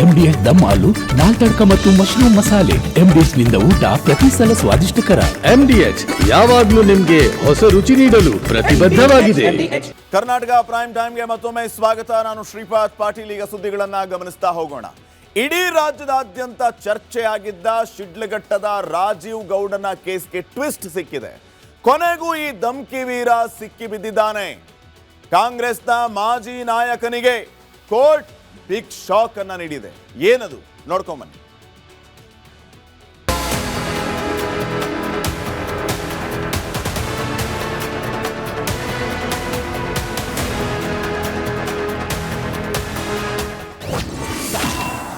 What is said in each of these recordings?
MDS ದಮ್ ಆಲು, ನಾಲ್ ತಡ್ಕ ಮತ್ತು mushroom ಮಸಾಲೆ. MDS ನಿಂದ ಊಟ ಪ್ರತಿ ಸಲ ಸ್ವಾದಿಷ್ಟಕರ. MDH ಯಾವಾಗಲೂ ನಿಮಗೆ ಹೊಸ ರುಚಿ ನೀಡಲು ಪ್ರತಿಬದ್ಧವಾಗಿದೆ. ಕರ್ನಾಟಕ ಪ್ರೈಮ್ ಟೈಮ್ಗೆ ಮತ್ತೊಮ್ಮೆ ಸ್ವಾಗತ. ನಾನು ಶ್ರೀಪಾದ್ ಪಾಟೀಲ್. ಈಗ ಸುದ್ದಿಗಳನ್ನ ಗಮನಿಸ್ತಾ ಹೋಗೋಣ. ಇಡೀ ರಾಜ್ಯದಾದ್ಯಂತ ಚರ್ಚೆಯಾಗಿದ್ದ ಶಿಡ್ಲಘಟ್ಟದ ರಾಜೀವ್ ಗೌಡನ ಕೇಸ್ಗೆ ಟ್ವಿಸ್ಟ್ ಸಿಕ್ಕಿದೆ. ಕೊನೆಗೂ ಈ ಧಮ್ಕಿ ವೀರ ಸಿಕ್ಕಿ ಬಿದ್ದಿದ್ದಾನೆ. ಕಾಂಗ್ರೆಸ್ನ ಮಾಜಿ ನಾಯಕನಿಗೆ ಕೋರ್ಟ್ ಬಿಗ್ ಶಾಕ್ ಅನ್ನ ನೀಡಿದೆ. ಏನದು ನೋಡ್ಕೊಂಬನ್ನಿ.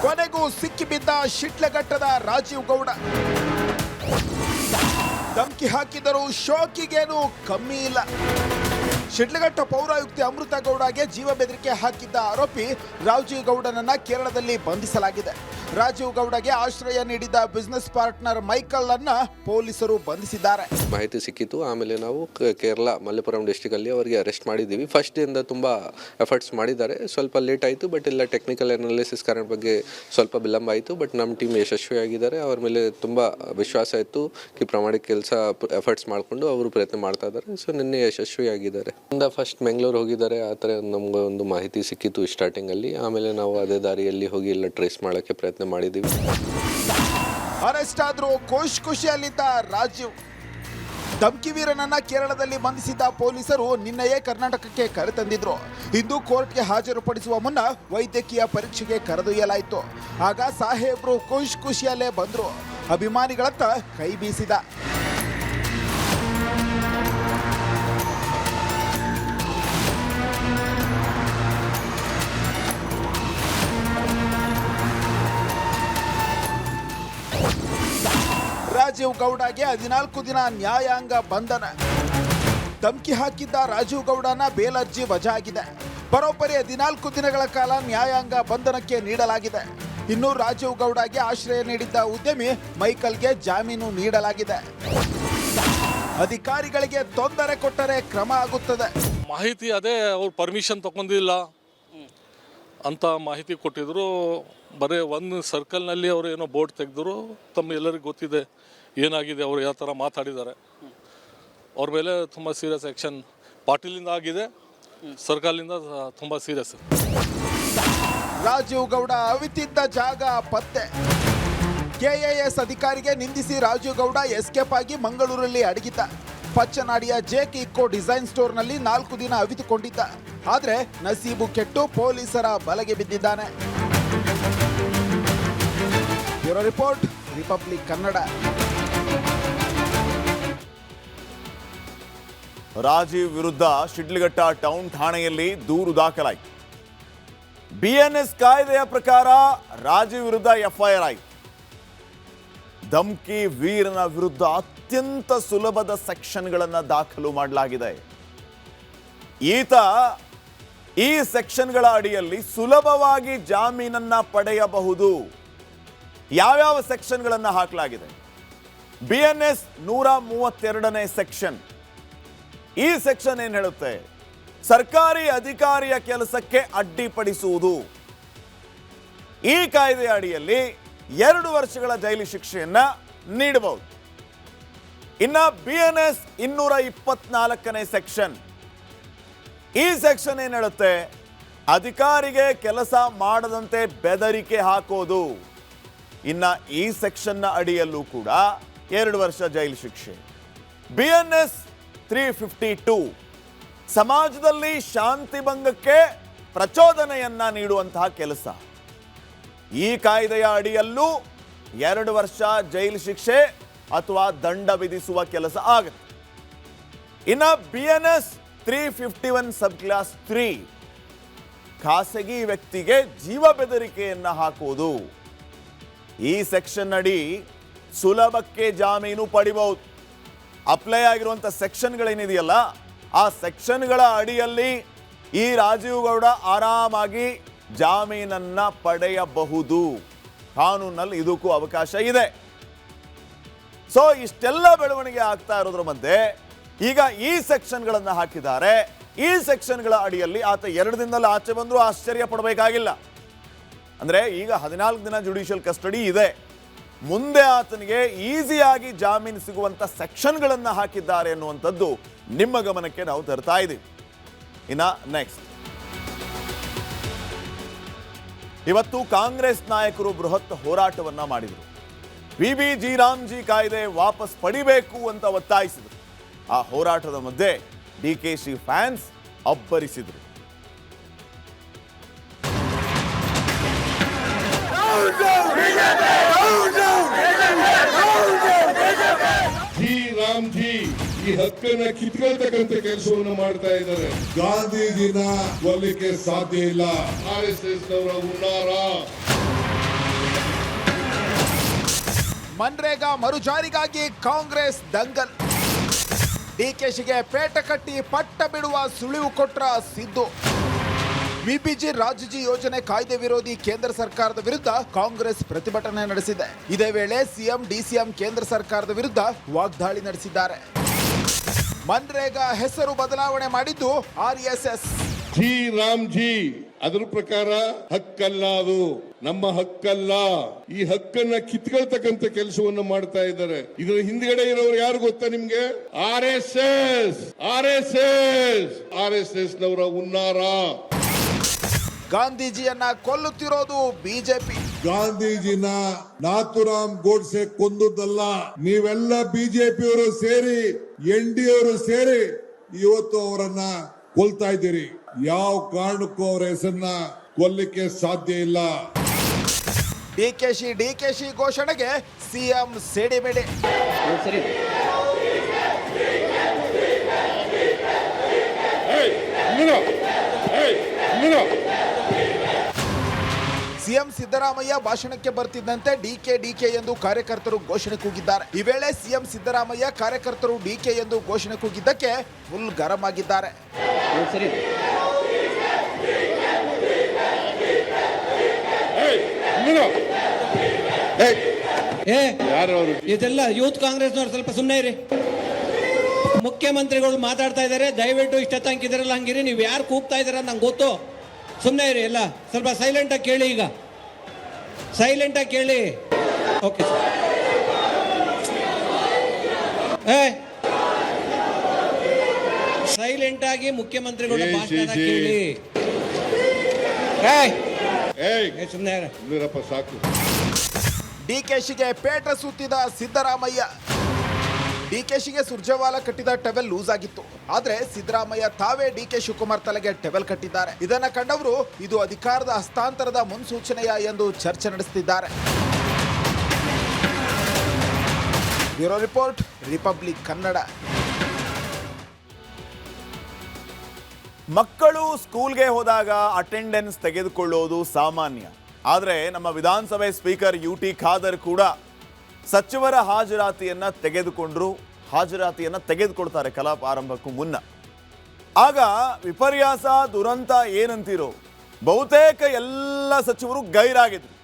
ಕೊನೆಗೂ ಸಿಕ್ಕಿಬಿದ್ದ ಶಿಡ್ಲಘಟ್ಟದ ರಾಜೀವ್ ಗೌಡ. ಧಮ್ಕಿ ಹಾಕಿದರೂ ಶೋಕಿಗೇನು ಕಮ್ಮಿ ಇಲ್ಲ. ಶಿಡ್ಲಘಟ್ಟ ಪೌರಾಯುಕ್ತೆ ಅಮೃತ ಗೌಡಗೆ ಜೀವ ಬೆದರಿಕೆ ಹಾಕಿದ್ದ ಆರೋಪಿ ರಾಜೀವ್ ಗೌಡನನ್ನ ಕೇರಳದಲ್ಲಿ ಬಂಧಿಸಲಾಗಿದೆ. ರಾಜೀವ್ ಗೌಡಗೆ ಆಶ್ರಯ ನೀಡಿದ ಬಿಸಿನೆಸ್ ಪಾರ್ಟ್ನರ್ ಮೈಕಲ್ ಅನ್ನ ಪೊಲೀಸರು ಬಂಧಿಸಿದ್ದಾರೆ. ಮಾಹಿತಿ ಸಿಕ್ಕಿತು. ಆಮೇಲೆ ನಾವು ಕೇರಳ ಮಲ್ಲೇಪುರಂ ಡಿಸ್ಟಿಕ್ ಅಲ್ಲಿ ಅವರಿಗೆ ಅರೆಸ್ಟ್ ಮಾಡಿದ್ದೀವಿ. ಫಸ್ಟ್ ಡೇಯಿಂದ ತುಂಬ ಎಫರ್ಟ್ಸ್ ಮಾಡಿದ್ದಾರೆ. ಸ್ವಲ್ಪ ಲೇಟ್ ಆಯಿತು, ಬಟ್ ಇಲ್ಲ ಟೆಕ್ನಿಕಲ್ ಅನಾಲಿಸಿಸ್ ಕಾರಣ ಬಗ್ಗೆ ಸ್ವಲ್ಪ ವಿಳಂಬ ಆಯಿತು. ಬಟ್ ನಮ್ಮ ಟೀಮ್ ಯಶಸ್ವಿಯಾಗಿದ್ದಾರೆ. ಅವ್ರ ಮೇಲೆ ತುಂಬ ವಿಶ್ವಾಸ ಇತ್ತು ಕಿ ಪ್ರಾಮಾಣಿಕ ಕೆಲಸ ಎಫರ್ಟ್ಸ್ ಮಾಡಿಕೊಂಡು ಅವರು ಪ್ರಯತ್ನ ಮಾಡ್ತಾ ಇದ್ದಾರೆ. ಸೊ ನಿನ್ನೆ ಯಶಸ್ವಿಯಾಗಿದ್ದಾರೆ. ಫಸ್ಟ್ ಬೆಂಗಳೂರು ಹೋಗಿದ್ದಾರೆ. ಆ ಥರ ನಮ್ಗೆ ಒಂದು ಮಾಹಿತಿ ಸಿಕ್ಕಿತ್ತು ಸ್ಟಾರ್ಟಿಂಗಲ್ಲಿ. ಆಮೇಲೆ ನಾವು ಅದೇ ದಾರಿಯಲ್ಲಿ ಹೋಗಿ ಎಲ್ಲ ಟ್ರೇಸ್ ಮಾಡೋಕ್ಕೆ ಪ್ರಯತ್ನ ಮಾಡಿದ್ದೀವಿ. ಅರೆಸ್ಟ್ ಆದ್ರೂ ಖುಷಿಯಲ್ಲಿದ್ದ ರಾಜೀವ್. ಧಮ್ಕಿ ವೀರನನ್ನ ಕೇರಳದಲ್ಲಿ ಬಂಧಿಸಿದ್ದ ಪೊಲೀಸರು ನಿನ್ನೆಯೇ ಕರ್ನಾಟಕಕ್ಕೆ ಕರೆತಂದಿದ್ರು. ಇಂದು ಕೋರ್ಟ್ಗೆ ಹಾಜರುಪಡಿಸುವ ಮುನ್ನ ವೈದ್ಯಕೀಯ ಪರೀಕ್ಷೆಗೆ ಕರೆದೊಯ್ಯಲಾಯಿತು. ಆಗ ಸಾಹೇಬ್ರು ಖುಷಿಯಲ್ಲೇ ಬಂದ್ರು. ಅಭಿಮಾನಿಗಳತ್ತ ಕೈ ಬೀಸಿದ. ರಾಜೀವ್ ಗೌಡಗೆ 14 ದಿನ ನ್ಯಾಯಾಂಗ ಬಂಧನ. ಧಮ್ಕಿ ಹಾಕಿದ್ದ ರಾಜೀವ್ ಗೌಡನ ಬೇಲ್ ಅರ್ಜಿ ವಜಾ ಆಗಿದೆ. ಬರೋಬ್ಬರಿ 14 ದಿನಗಳ ಕಾಲ ನ್ಯಾಯಾಂಗ ಬಂಧನಕ್ಕೆ ನೀಡಲಾಗಿದೆ. ಇನ್ನು ರಾಜೀವ್ ಗೌಡಗೆ ಆಶ್ರಯ ನೀಡಿದ್ದ ಉದ್ಯಮಿ ಮೈಕಲ್ಗೆ ಜಾಮೀನು ನೀಡಲಾಗಿದೆ. ಅಧಿಕಾರಿಗಳಿಗೆ ತೊಂದರೆ ಕೊಟ್ಟರೆ ಕ್ರಮ ಆಗುತ್ತದೆ. ಮಾಹಿತಿ ಅದೇ ಅವ್ರು ಪರ್ಮಿಷನ್ ತಗೊಂಡಿಲ್ಲ ಅಂತ ಮಾಹಿತಿ ಕೊಟ್ಟಿದ್ರು. ಬರೀ ಒಂದು ಸರ್ಕಲ್ನಲ್ಲಿ ಅವರು ಏನೋ ಬೋರ್ಡ್ ತೆಗೆದ್ರು. ತಮ್ಮ ಎಲ್ಲರಿಗೂ ಗೊತ್ತಿದೆ ಏನಾಗಿದೆ, ಅವರು ಯಾವ ಥರ ಮಾತಾಡಿದ್ದಾರೆ. ಅವ್ರ ಮೇಲೆ ತುಂಬ ಸೀರಿಯಸ್ ಆ್ಯಕ್ಷನ್ ಪಾಟೀಲಿಂದ ಆಗಿದೆ, ಸರ್ಕಾರದಿಂದ ತುಂಬ ಸೀರಿಯಸ್. ರಾಜೀವ್ ಗೌಡ ಅವಿತಿದ್ದ ಜಾಗ ಪತ್ತೆ. ಕೆಎಎಸ್ ಅಧಿಕಾರಿಗೆ ನಿಂದಿಸಿ ರಾಜೀವ್ ಗೌಡ ಎಸ್ಕೇಪ್ ಆಗಿ ಮಂಗಳೂರಲ್ಲಿ ಅಡಗಿದ್ದ. ಪಚ್ಚನಾಡಿಯ ಜೇಕ್ ಇಕೋ ಡಿಸೈನ್ ಸ್ಟೋರ್ನಲ್ಲಿ 4 ದಿನ ಅವಿತುಕೊಂಡಿದ್ದ. ಆದರೆ ನಸೀಬು ಕೆಟ್ಟು ಪೊಲೀಸರ ಬಲೆಗೆ ಬಿದ್ದಿದ್ದಾನೆ. Bureau report, republic Kannada. Rajeev ವಿರುದ್ಧ ಶಿಡ್ಲಘಟ್ಟ ಟೌನ್ ಠಾಣೆಯಲ್ಲಿ ದೂರು ದಾಖಲಾಯಿತು. BNS ಕಾಯ್ದೆಯ ಪ್ರಕಾರ ರಾಜೀವ್ ವಿರುದ್ಧ FIR ಆಯಿತು. ಧಮ್ಕಿ ವೀರನ ವಿರುದ್ಧ ಅತ್ಯಂತ ಸುಲಭದ ಸೆಕ್ಷನ್ಗಳನ್ನು ದಾಖಲು ಮಾಡಲಾಗಿದೆ. ಈತ ಈ ಸೆಕ್ಷನ್ಗಳ ಅಡಿಯಲ್ಲಿ ಸುಲಭವಾಗಿ ಜಾಮೀನನ್ನ ಪಡೆಯಬಹುದು. ಯಾವ್ಯಾವ ಸೆಕ್ಷನ್ಗಳನ್ನು ಹಾಕಲಾಗಿದೆ? BNS 132ನೇ ಸೆಕ್ಷನ್. ಈ ಸೆಕ್ಷನ್ ಏನ್ ಹೇಳುತ್ತೆ? ಸರ್ಕಾರಿ ಅಧಿಕಾರಿಯ ಕೆಲಸಕ್ಕೆ ಅಡ್ಡಿಪಡಿಸುವುದು. ಈ ಕಾಯ್ದೆಯ ಅಡಿಯಲ್ಲಿ 2 ವರ್ಷಗಳ ಜೈಲು ಶಿಕ್ಷೆಯನ್ನ ನೀಡಬಹುದು. ಇನ್ನ BNS 224ನೇ ಸೆಕ್ಷನ್. ಈ ಸೆಕ್ಷನ್ ಏನ್ ಹೇಳುತ್ತೆ? ಅಧಿಕಾರಿಗೆ ಕೆಲಸ ಮಾಡದಂತೆ ಬೆದರಿಕೆ ಹಾಕೋದು. ಇನ್ನ ಈ ಸೆಕ್ಷನ್ನ ಅಡಿಯಲ್ಲೂ ಕೂಡ 2 ವರ್ಷ ಜೈಲು ಶಿಕ್ಷೆ. BNS 352 ಸಮಾಜದಲ್ಲಿ ಶಾಂತಿ ಭಂಗಕ್ಕೆ ಪ್ರಚೋದನೆಯನ್ನ ನೀಡುವಂತಹ ಕೆಲಸ. ಈ ಕಾಯ್ದೆಯ ಅಡಿಯಲ್ಲೂ 2 ವರ್ಷ ಜೈಲು ಶಿಕ್ಷೆ ಅಥವಾ ದಂಡ ವಿಧಿಸುವ ಕೆಲಸ ಆಗುತ್ತೆ. ಇನ್ನು BNS 351 ಸಬ್ ಕ್ಲಾಸ್ 3 ಖಾಸಗಿ ವ್ಯಕ್ತಿಗೆ ಜೀವ ಬೆದರಿಕೆಯನ್ನ ಹಾಕುವುದು. ಈ ಸೆಕ್ಷನ್ ಅಡಿ ಸುಲಭಕ್ಕೆ ಜಾಮೀನು ಪಡಿಬಹುದು. ಅಪ್ಲೈ ಆಗಿರುವಂಥ ಸೆಕ್ಷನ್ಗಳೇನಿದೆಯಲ್ಲ, ಆ ಸೆಕ್ಷನ್ಗಳ ಅಡಿಯಲ್ಲಿ ಈ ರಾಜೀವ್ ಗೌಡ ಆರಾಮಾಗಿ ಜಾಮೀನನ್ನ ಪಡೆಯಬಹುದು. ಕಾನೂನಲ್ಲಿ ಇದಕ್ಕೂ ಅವಕಾಶ ಇದೆ. ಸೊ ಇಷ್ಟೆಲ್ಲ ಬೆಳವಣಿಗೆ ಆಗ್ತಾ ಇರೋದ್ರ ಮಧ್ಯೆ ಈಗ ಈ ಸೆಕ್ಷನ್ಗಳನ್ನು ಹಾಕಿದ್ದಾರೆ. ಈ ಸೆಕ್ಷನ್ಗಳ ಅಡಿಯಲ್ಲಿ ಆತ 2 ದಿನದಲ್ಲಿ ಆಚೆ ಬಂದರೂ ಆಶ್ಚರ್ಯ ಪಡಬೇಕಾಗಿಲ್ಲ. ಅಂದರೆ ಈಗ 14 ದಿನ ಜುಡಿಷಿಯಲ್ ಕಸ್ಟಡಿ ಇದೆ. ಮುಂದೆ ಆತನಿಗೆ ಈಸಿಯಾಗಿ ಜಾಮೀನು ಸಿಗುವಂಥ ಸೆಕ್ಷನ್ಗಳನ್ನು ಹಾಕಿದ್ದಾರೆ ಅನ್ನುವಂಥದ್ದು ನಿಮ್ಮ ಗಮನಕ್ಕೆ ನಾವು ತರ್ತಾ ಇದ್ದೀವಿ. ಇನ್ನು ನೆಕ್ಸ್ಟ್, ಇವತ್ತು ಕಾಂಗ್ರೆಸ್ ನಾಯಕರು ಬೃಹತ್ ಹೋರಾಟವನ್ನ ಮಾಡಿದರು. ಬಿಬಿಜಿ ರಾಮ್ಜಿ ಕಾಯ್ದೆ ವಾಪಸ್ ಪಡಿಬೇಕು ಅಂತ ಒತ್ತಾಯಿಸಿದರು. ಆ ಹೋರಾಟದ ಮಧ್ಯೆ ಡಿಕೆಶಿ ಫ್ಯಾನ್ಸ್ ಅಬ್ಬರಿಸಿದರು. ರಾಮ್ಜಿ ಈ ಹಕ್ಕನ್ನ ಕಿತ್ಕೊಳ್ತಕ್ಕಂಥ ಕೆಲಸವನ್ನು ಮಾಡ್ತಾ ಇದ್ದಾರೆ. ಗಾಂಧೀಜಿನ ಕೊಲ್ಲಿಕ್ಕೆ ಸಾಧ್ಯ ಇಲ್ಲ. RSS ನವರ ಹುನ್ನಾರ. ಮನ್ರೇಗಾ ಮರುಜಾರಿಗಾಗಿ ಕಾಂಗ್ರೆಸ್ ದಂಗಲ್. ಡಿಕೆಶಿಗೆ ಪೇಟ ಕಟ್ಟಿ ಪಟ್ಟ ಬಿಡುವ ಸುಳಿವು ಕೊಟ್ರ ಸಿದ್ದು. ಬಿಬಿಜಿ ರಾಮ್ಜಿ ಯೋಜನೆ ಕಾಯ್ದೆ ವಿರೋಧಿ ಕೇಂದ್ರ ಸರ್ಕಾರದ ವಿರುದ್ಧ ಕಾಂಗ್ರೆಸ್ ಪ್ರತಿಭಟನೆ ನಡೆಸಿದೆ. ಇದೇ ವೇಳೆ ಸಿಎಂ ಡಿಸಿಎಂ ಕೇಂದ್ರ ಸರ್ಕಾರದ ವಿರುದ್ಧ ವಾಗ್ದಾಳಿ ನಡೆಸಿದ್ದಾರೆ. ಮನ್ರೇಗಾ ಹೆಸರು ಬದಲಾವಣೆ ಮಾಡಿದ್ದು RSS. ರಾಮ್ಜಿ ಅದರ ಪ್ರಕಾರ ಹಕ್ಕಲ್ಲ, ಅದು ನಮ್ಮ ಹಕ್ಕಲ್ಲ. ಈ ಹಕ್ಕನ್ನ ಕಿತ್ಕೊಳ್ತಕ್ಕಂಥ ಕೆಲಸವನ್ನು ಮಾಡ್ತಾ ಇದ್ದಾರೆ. ಇದರ ಹಿಂದ್ಗಡೆ ಇರೋರು ಯಾರು ಗೊತ್ತಾ ನಿಮ್ಗೆ? RSS ನವರ ಹುನ್ನಾರ. ಗಾಂಧೀಜಿಯನ್ನ ಕೊಲ್ಲುತ್ತಿರೋದು ಬಿಜೆಪಿ. ಗಾಂಧೀಜಿನ ನಾಥುರಾಮ್ ಗೋಡ್ಸೆ ಕೊಂದುದಲ್ಲ, ನೀವೆಲ್ಲ ಬಿಜೆಪಿಯವರು ಸೇರಿ NDA ಅವರು ಸೇರಿ ಇವತ್ತು ಅವರನ್ನ ಕೊಲ್ತಾ ಇದ್ದೀರಿ. ಯಾವ ಕಾರಣಕ್ಕೂ ಅವರ ಹೆಸರನ್ನ ಕೊಲ್ಲಿಕ್ಕೆ ಸಾಧ್ಯ ಇಲ್ಲ. ಡಿಕೆಶಿ ಘೋಷಣೆಗೆ ಸಿಎಂ ಸಿಡಿಮಿಡಿ. ಸಿಎಂ ಸಿದ್ದರಾಮಯ್ಯ ಭಾಷಣಕ್ಕೆ ಬರ್ತಿದ್ದಂತೆ ಡಿಕೆ ಎಂದು ಕಾರ್ಯಕರ್ತರು ಘೋಷಣೆ ಕೂಗಿದ್ದಾರೆ. ಈ ವೇಳೆ ಸಿಎಂ ಸಿದ್ದರಾಮಯ್ಯ ಕಾರ್ಯಕರ್ತರು ಡಿಕೆ ಎಂದು ಘೋಷಣೆ ಕೂಗಿದ್ದಕ್ಕೆ ಫುಲ್ ಗರಂ ಆಗಿದ್ದಾರೆ. ಇದೆಲ್ಲ ಯೂತ್ ಕಾಂಗ್ರೆಸ್ನವ್ರು ಸ್ವಲ್ಪ ಸುಮ್ಮನೆ ಇರಿ. ಮುಖ್ಯಮಂತ್ರಿಗಳು ಮಾತಾಡ್ತಾ ಇದ್ದಾರೆ, ದಯವಿಟ್ಟು ಇಷ್ಟ ತನಕಿದ್ರಲ್ಲ ಹಂಗಿರಿ. ನೀವು ಯಾರು ಕೂಗ್ತಾ ಇದ್ದೀರ ನಂಗೆ ಗೊತ್ತು. ಸುಮ್ಮನೆ ಇರಿ, ಎಲ್ಲ ಸ್ವಲ್ಪ ಸೈಲೆಂಟಾಗಿ ಕೇಳಿ. ಈಗ ಸೈಲೆಂಟಾಗಿ ಕೇಳಿ. ಓಕೆ ಸೈಲೆಂಟಾಗಿ ಮುಖ್ಯಮಂತ್ರಿಗಳು ಭಾಷಣ ಕೇಳಿ. ಸುಮ್ಮನೆ ಸಾಕು. ಡಿಕೆಶಿಗೆ ಪೇಟ ಸುತ್ತಿದ ಸಿದ್ದರಾಮಯ್ಯ. ಡಿಕೆಶಿಗೆ ಸುರ್ಜೇವಾಲಾ ಕಟ್ಟಿದ ಟವೆಲ್ ಲೂಸ್ ಆಗಿತ್ತು. ಆದ್ರೆ ಸಿದ್ದರಾಮಯ್ಯ ತಾವೇ ಡಿಕೆ ಶಿವಕುಮಾರ್ ತಲೆಗೆ ಟವೆಲ್ ಕಟ್ಟಿದ್ದಾರೆ. ಇದನ್ನ ಕಂಡವರು ಇದು ಅಧಿಕಾರದ ಹಸ್ತಾಂತರದ ಮುನ್ಸೂಚನೆಯ ಎಂದು ಚರ್ಚೆ ನಡೆಸುತ್ತಿದ್ದಾರೆ. Bureau report, republic Kannada. ಮಕ್ಕಳು ಸ್ಕೂಲ್ಗೆ ಹೋದಾಗ ಅಟೆಂಡೆನ್ಸ್ ತೆಗೆದುಕೊಳ್ಳೋದು ಸಾಮಾನ್ಯ. ಆದರೆ ನಮ್ಮ ವಿಧಾನಸಭೆ ಸ್ಪೀಕರ್ UT ಖಾದರ್ ಕೂಡ ಸಚಿವರ ಹಾಜರಾತಿಯನ್ನು ತೆಗೆದುಕೊಳ್ತಾರೆ ಕಲಾಪ ಆರಂಭಕ್ಕೂ ಮುನ್ನ. ಆಗ ವಿಪರ್ಯಾಸ ದುರಂತ ಏನಂತೀರೋ, ಬಹುತೇಕ ಎಲ್ಲ ಸಚಿವರು ಗೈರಾಗಿದ್ರು.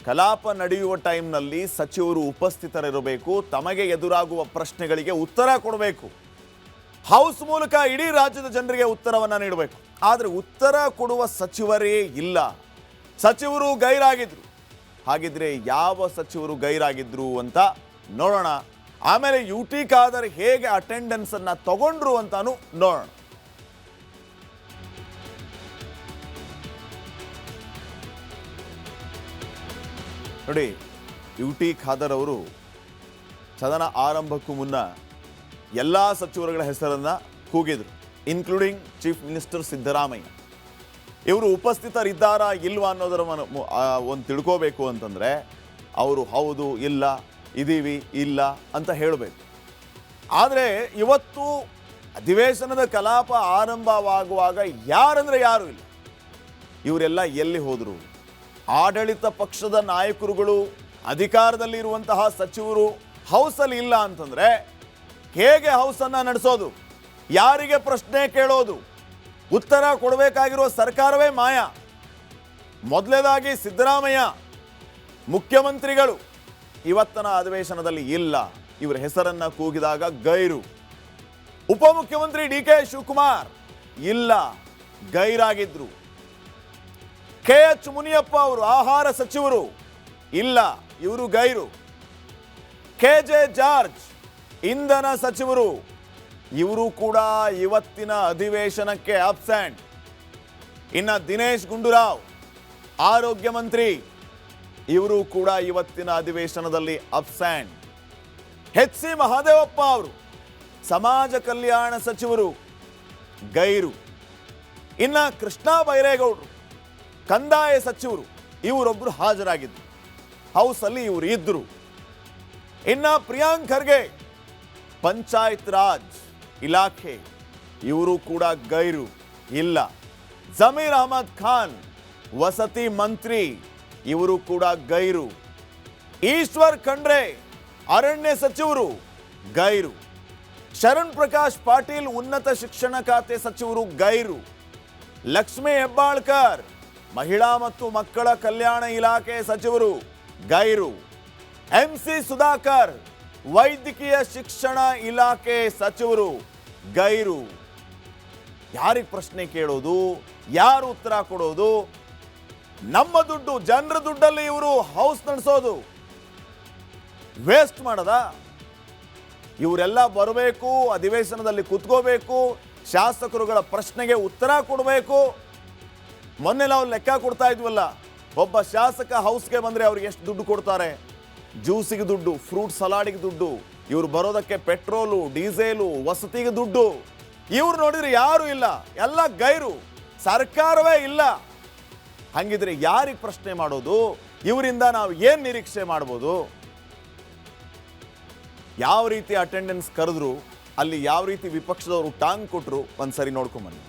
ಕಲಾಪ ನಡೆಯುವ ಟೈಮ್ನಲ್ಲಿ ಸಚಿವರು ಉಪಸ್ಥಿತರಿರಬೇಕು, ತಮಗೆ ಎದುರಾಗುವ ಪ್ರಶ್ನೆಗಳಿಗೆ ಉತ್ತರ ಕೊಡಬೇಕು, ಹೌಸ್ ಮೂಲಕ ಇಡೀ ರಾಜ್ಯದ ಜನರಿಗೆ ಉತ್ತರವನ್ನು ನೀಡಬೇಕು. ಆದರೆ ಉತ್ತರ ಕೊಡುವ ಸಚಿವರೇ ಇಲ್ಲ, ಸಚಿವರು ಗೈರಾಗಿದ್ರು. ಹಾಗಿದ್ರೆ ಯಾವ ಸಚಿವರು ಗೈರಾಗಿದ್ರು ಅಂತ ನೋಡೋಣ. ಆಮೇಲೆ UT ಖಾದರ್ ಹೇಗೆ ಅಟೆಂಡೆನ್ಸ್ ಅನ್ನ ತಗೊಂಡ್ರು ಅಂತಾನು ನೋಡೋಣ. ನೋಡಿ, UT ಖಾದರ್ ಅವರು ಸದನ ಆರಂಭಕ್ಕೂ ಮುನ್ನ ಎಲ್ಲ ಸಚಿವರುಗಳ ಹೆಸರನ್ನ ಕೂಗಿದ್ರು, ಇನ್ಕ್ಲೂಡಿಂಗ್ ಚೀಫ್ ಮಿನಿಸ್ಟರ್ ಸಿದ್ದರಾಮಯ್ಯ. ಇವರು ಉಪಸ್ಥಿತರಿದ್ದಾರಾ ಇಲ್ವಾ ಅನ್ನೋದರ ಒಂದು ತಿಳ್ಕೋಬೇಕು ಅಂತಂದರೆ ಅವರು ಹೌದು, ಇಲ್ಲ, ಇದ್ದೀವಿ, ಇಲ್ಲ ಅಂತ ಹೇಳಬೇಕು. ಆದರೆ ಇವತ್ತು ಅಧಿವೇಶನದ ಕಲಾಪ ಆರಂಭವಾಗುವಾಗ ಯಾರಂದರೆ ಯಾರೂ ಇಲ್ಲ. ಇವರೆಲ್ಲ ಎಲ್ಲಿ ಹೋದರು? ಆಡಳಿತ ಪಕ್ಷದ ನಾಯಕರುಗಳು, ಅಧಿಕಾರದಲ್ಲಿರುವಂತಹ ಸಚಿವರು ಹೌಸಲ್ಲಿ ಇಲ್ಲ ಅಂತಂದರೆ ಹೇಗೆ ಹೌಸನ್ನು ನಡೆಸೋದು? ಯಾರಿಗೆ ಪ್ರಶ್ನೆ ಕೇಳೋದು? ಉತ್ತರ ಕೊಡಬೇಕಾಗಿರುವ ಸರ್ಕಾರವೇ ಮಾಯ. ಮೊದಲನೇದಾಗಿ ಸಿದ್ದರಾಮಯ್ಯ ಮುಖ್ಯಮಂತ್ರಿಗಳು ಇವತ್ತಿನ ಅಧಿವೇಶನದಲ್ಲಿ ಇಲ್ಲ. ಇವರ ಹೆಸರನ್ನ ಕೂಗಿದಾಗ ಗೈರು. ಉಪಮುಖ್ಯಮಂತ್ರಿ DK ಶಿವಕುಮಾರ್ ಇಲ್ಲ, ಗೈರಾಗಿದ್ರು. KH ಮುನಿಯಪ್ಪ ಅವರು ಆಹಾರ ಸಚಿವರು, ಇಲ್ಲ, ಇವರು ಗೈರು. KJ ಜಾರ್ಜ್ ಇಂಧನ ಸಚಿವರು, ಇವರು ಕೂಡ ಇವತ್ತಿನ ಅಧಿವೇಶನಕ್ಕೆ ಅಬ್ಸೆಂಟ್. ಇನ್ನು ದಿನೇಶ್ ಗುಂಡೂರಾವ್ ಆರೋಗ್ಯ ಮಂತ್ರಿ, ಇವರು ಕೂಡ ಇವತ್ತಿನ ಅಧಿವೇಶನದಲ್ಲಿ ಅಬ್ಸೆಂಟ್. HC ಮಹದೇವಪ್ಪ ಅವರು ಸಮಾಜ ಕಲ್ಯಾಣ ಸಚಿವರು, ಗೈರು. ಇನ್ನು ಕೃಷ್ಣ ಬೈರೇಗೌಡರು ಕಂದಾಯ ಸಚಿವರು, ಇವರೊಬ್ಬರು ಹಾಜರಾಗಿದ್ದರು, ಹೌಸಲ್ಲಿ ಇವರು ಇದ್ದರು. ಇನ್ನು ಪ್ರಿಯಾಂಕ್ ಖರ್ಗೆ ಪಂಚಾಯತ್ ರಾಜ್ ಇಲಾಖೆ, ಇವರು ಕೂಡ ಗೈರು, ಇಲ್ಲ. ಜಮೀರ್ ಅಹಮದ್ ಖಾನ್ ವಸತಿ ಮಂತ್ರಿ, ಇವರು ಕೂಡ ಗೈರು. ಈಶ್ವರ್ ಖಂಡ್ರೆ ಅರಣ್ಯ ಸಚಿವರು, ಗೈರು. ಶರಣ್ ಪ್ರಕಾಶ್ ಪಾಟೀಲ್ ಉನ್ನತ ಶಿಕ್ಷಣ ಖಾತೆ ಸಚಿವರು, ಗೈರು. ಲಕ್ಷ್ಮೀ ಹೆಬ್ಬಾಳ್ಕರ್ ಮಹಿಳಾ ಮತ್ತು ಮಕ್ಕಳ ಕಲ್ಯಾಣ ಇಲಾಖೆ ಸಚಿವರು, ಗೈರು. MC ಸುಧಾಕರ್ ವೈದ್ಯಕೀಯ ಶಿಕ್ಷಣ ಇಲಾಖೆ ಸಚಿವರು, ಗೈರು. ಯಾರಿಗೆ ಪ್ರಶ್ನೆ ಕೇಳೋದು, ಯಾರು ಉತ್ತರ ಕೊಡೋದು? ನಮ್ಮ ದುಡ್ಡು, ಜನರ ದುಡ್ಡಲ್ಲಿ ಇವರು ಹೌಸ್ ನಡೆಸೋದು, ವೇಸ್ಟ್ ಮಾಡದ? ಇವರೆಲ್ಲ ಬರಬೇಕು, ಅಧಿವೇಶನದಲ್ಲಿ ಕೂತ್ಕೋಬೇಕು, ಶಾಸಕರುಗಳ ಪ್ರಶ್ನೆಗೆ ಉತ್ತರ ಕೊಡಬೇಕು. ಮೊನ್ನೆ ನಾವು ಲೆಕ್ಕ ಕೊಡ್ತಾ ಇದ್ವಲ್ಲ, ಒಬ್ಬ ಶಾಸಕ ಹೌಸ್ಗೆ ಬಂದರೆ ಅವ್ರಿಗೆ ಎಷ್ಟು ದುಡ್ಡು ಕೊಡ್ತಾರೆ? ಜ್ಯೂಸಿಗೆ ದುಡ್ಡು, ಫ್ರೂಟ್ ಸಲಾಡಿಗೆ ದುಡ್ಡು, ಇವ್ರು ಬರೋದಕ್ಕೆ ಪೆಟ್ರೋಲು, ಡೀಸೆಲು, ವಸತಿಗೆ ದುಡ್ಡು. ಇವ್ರು ನೋಡಿದ್ರೆ ಯಾರು ಇಲ್ಲ, ಎಲ್ಲ ಗೈರು, ಸರ್ಕಾರವೇ ಇಲ್ಲ. ಹಂಗಿದ್ರೆ ಯಾರಿಗೆ ಪ್ರಶ್ನೆ ಮಾಡೋದು? ಇವರಿಂದ ನಾವು ಏನು ನಿರೀಕ್ಷೆ ಮಾಡ್ಬೋದು? ಯಾವ ರೀತಿ ಅಟೆಂಡೆನ್ಸ್ ಕರೆದ್ರು, ಅಲ್ಲಿ ಯಾವ ರೀತಿ ವಿಪಕ್ಷದವರು ಟಾಂಗ್ ಕೊಟ್ಟರು, ಒಂದ್ಸರಿ ನೋಡ್ಕೊಂಬನ್ನಿ.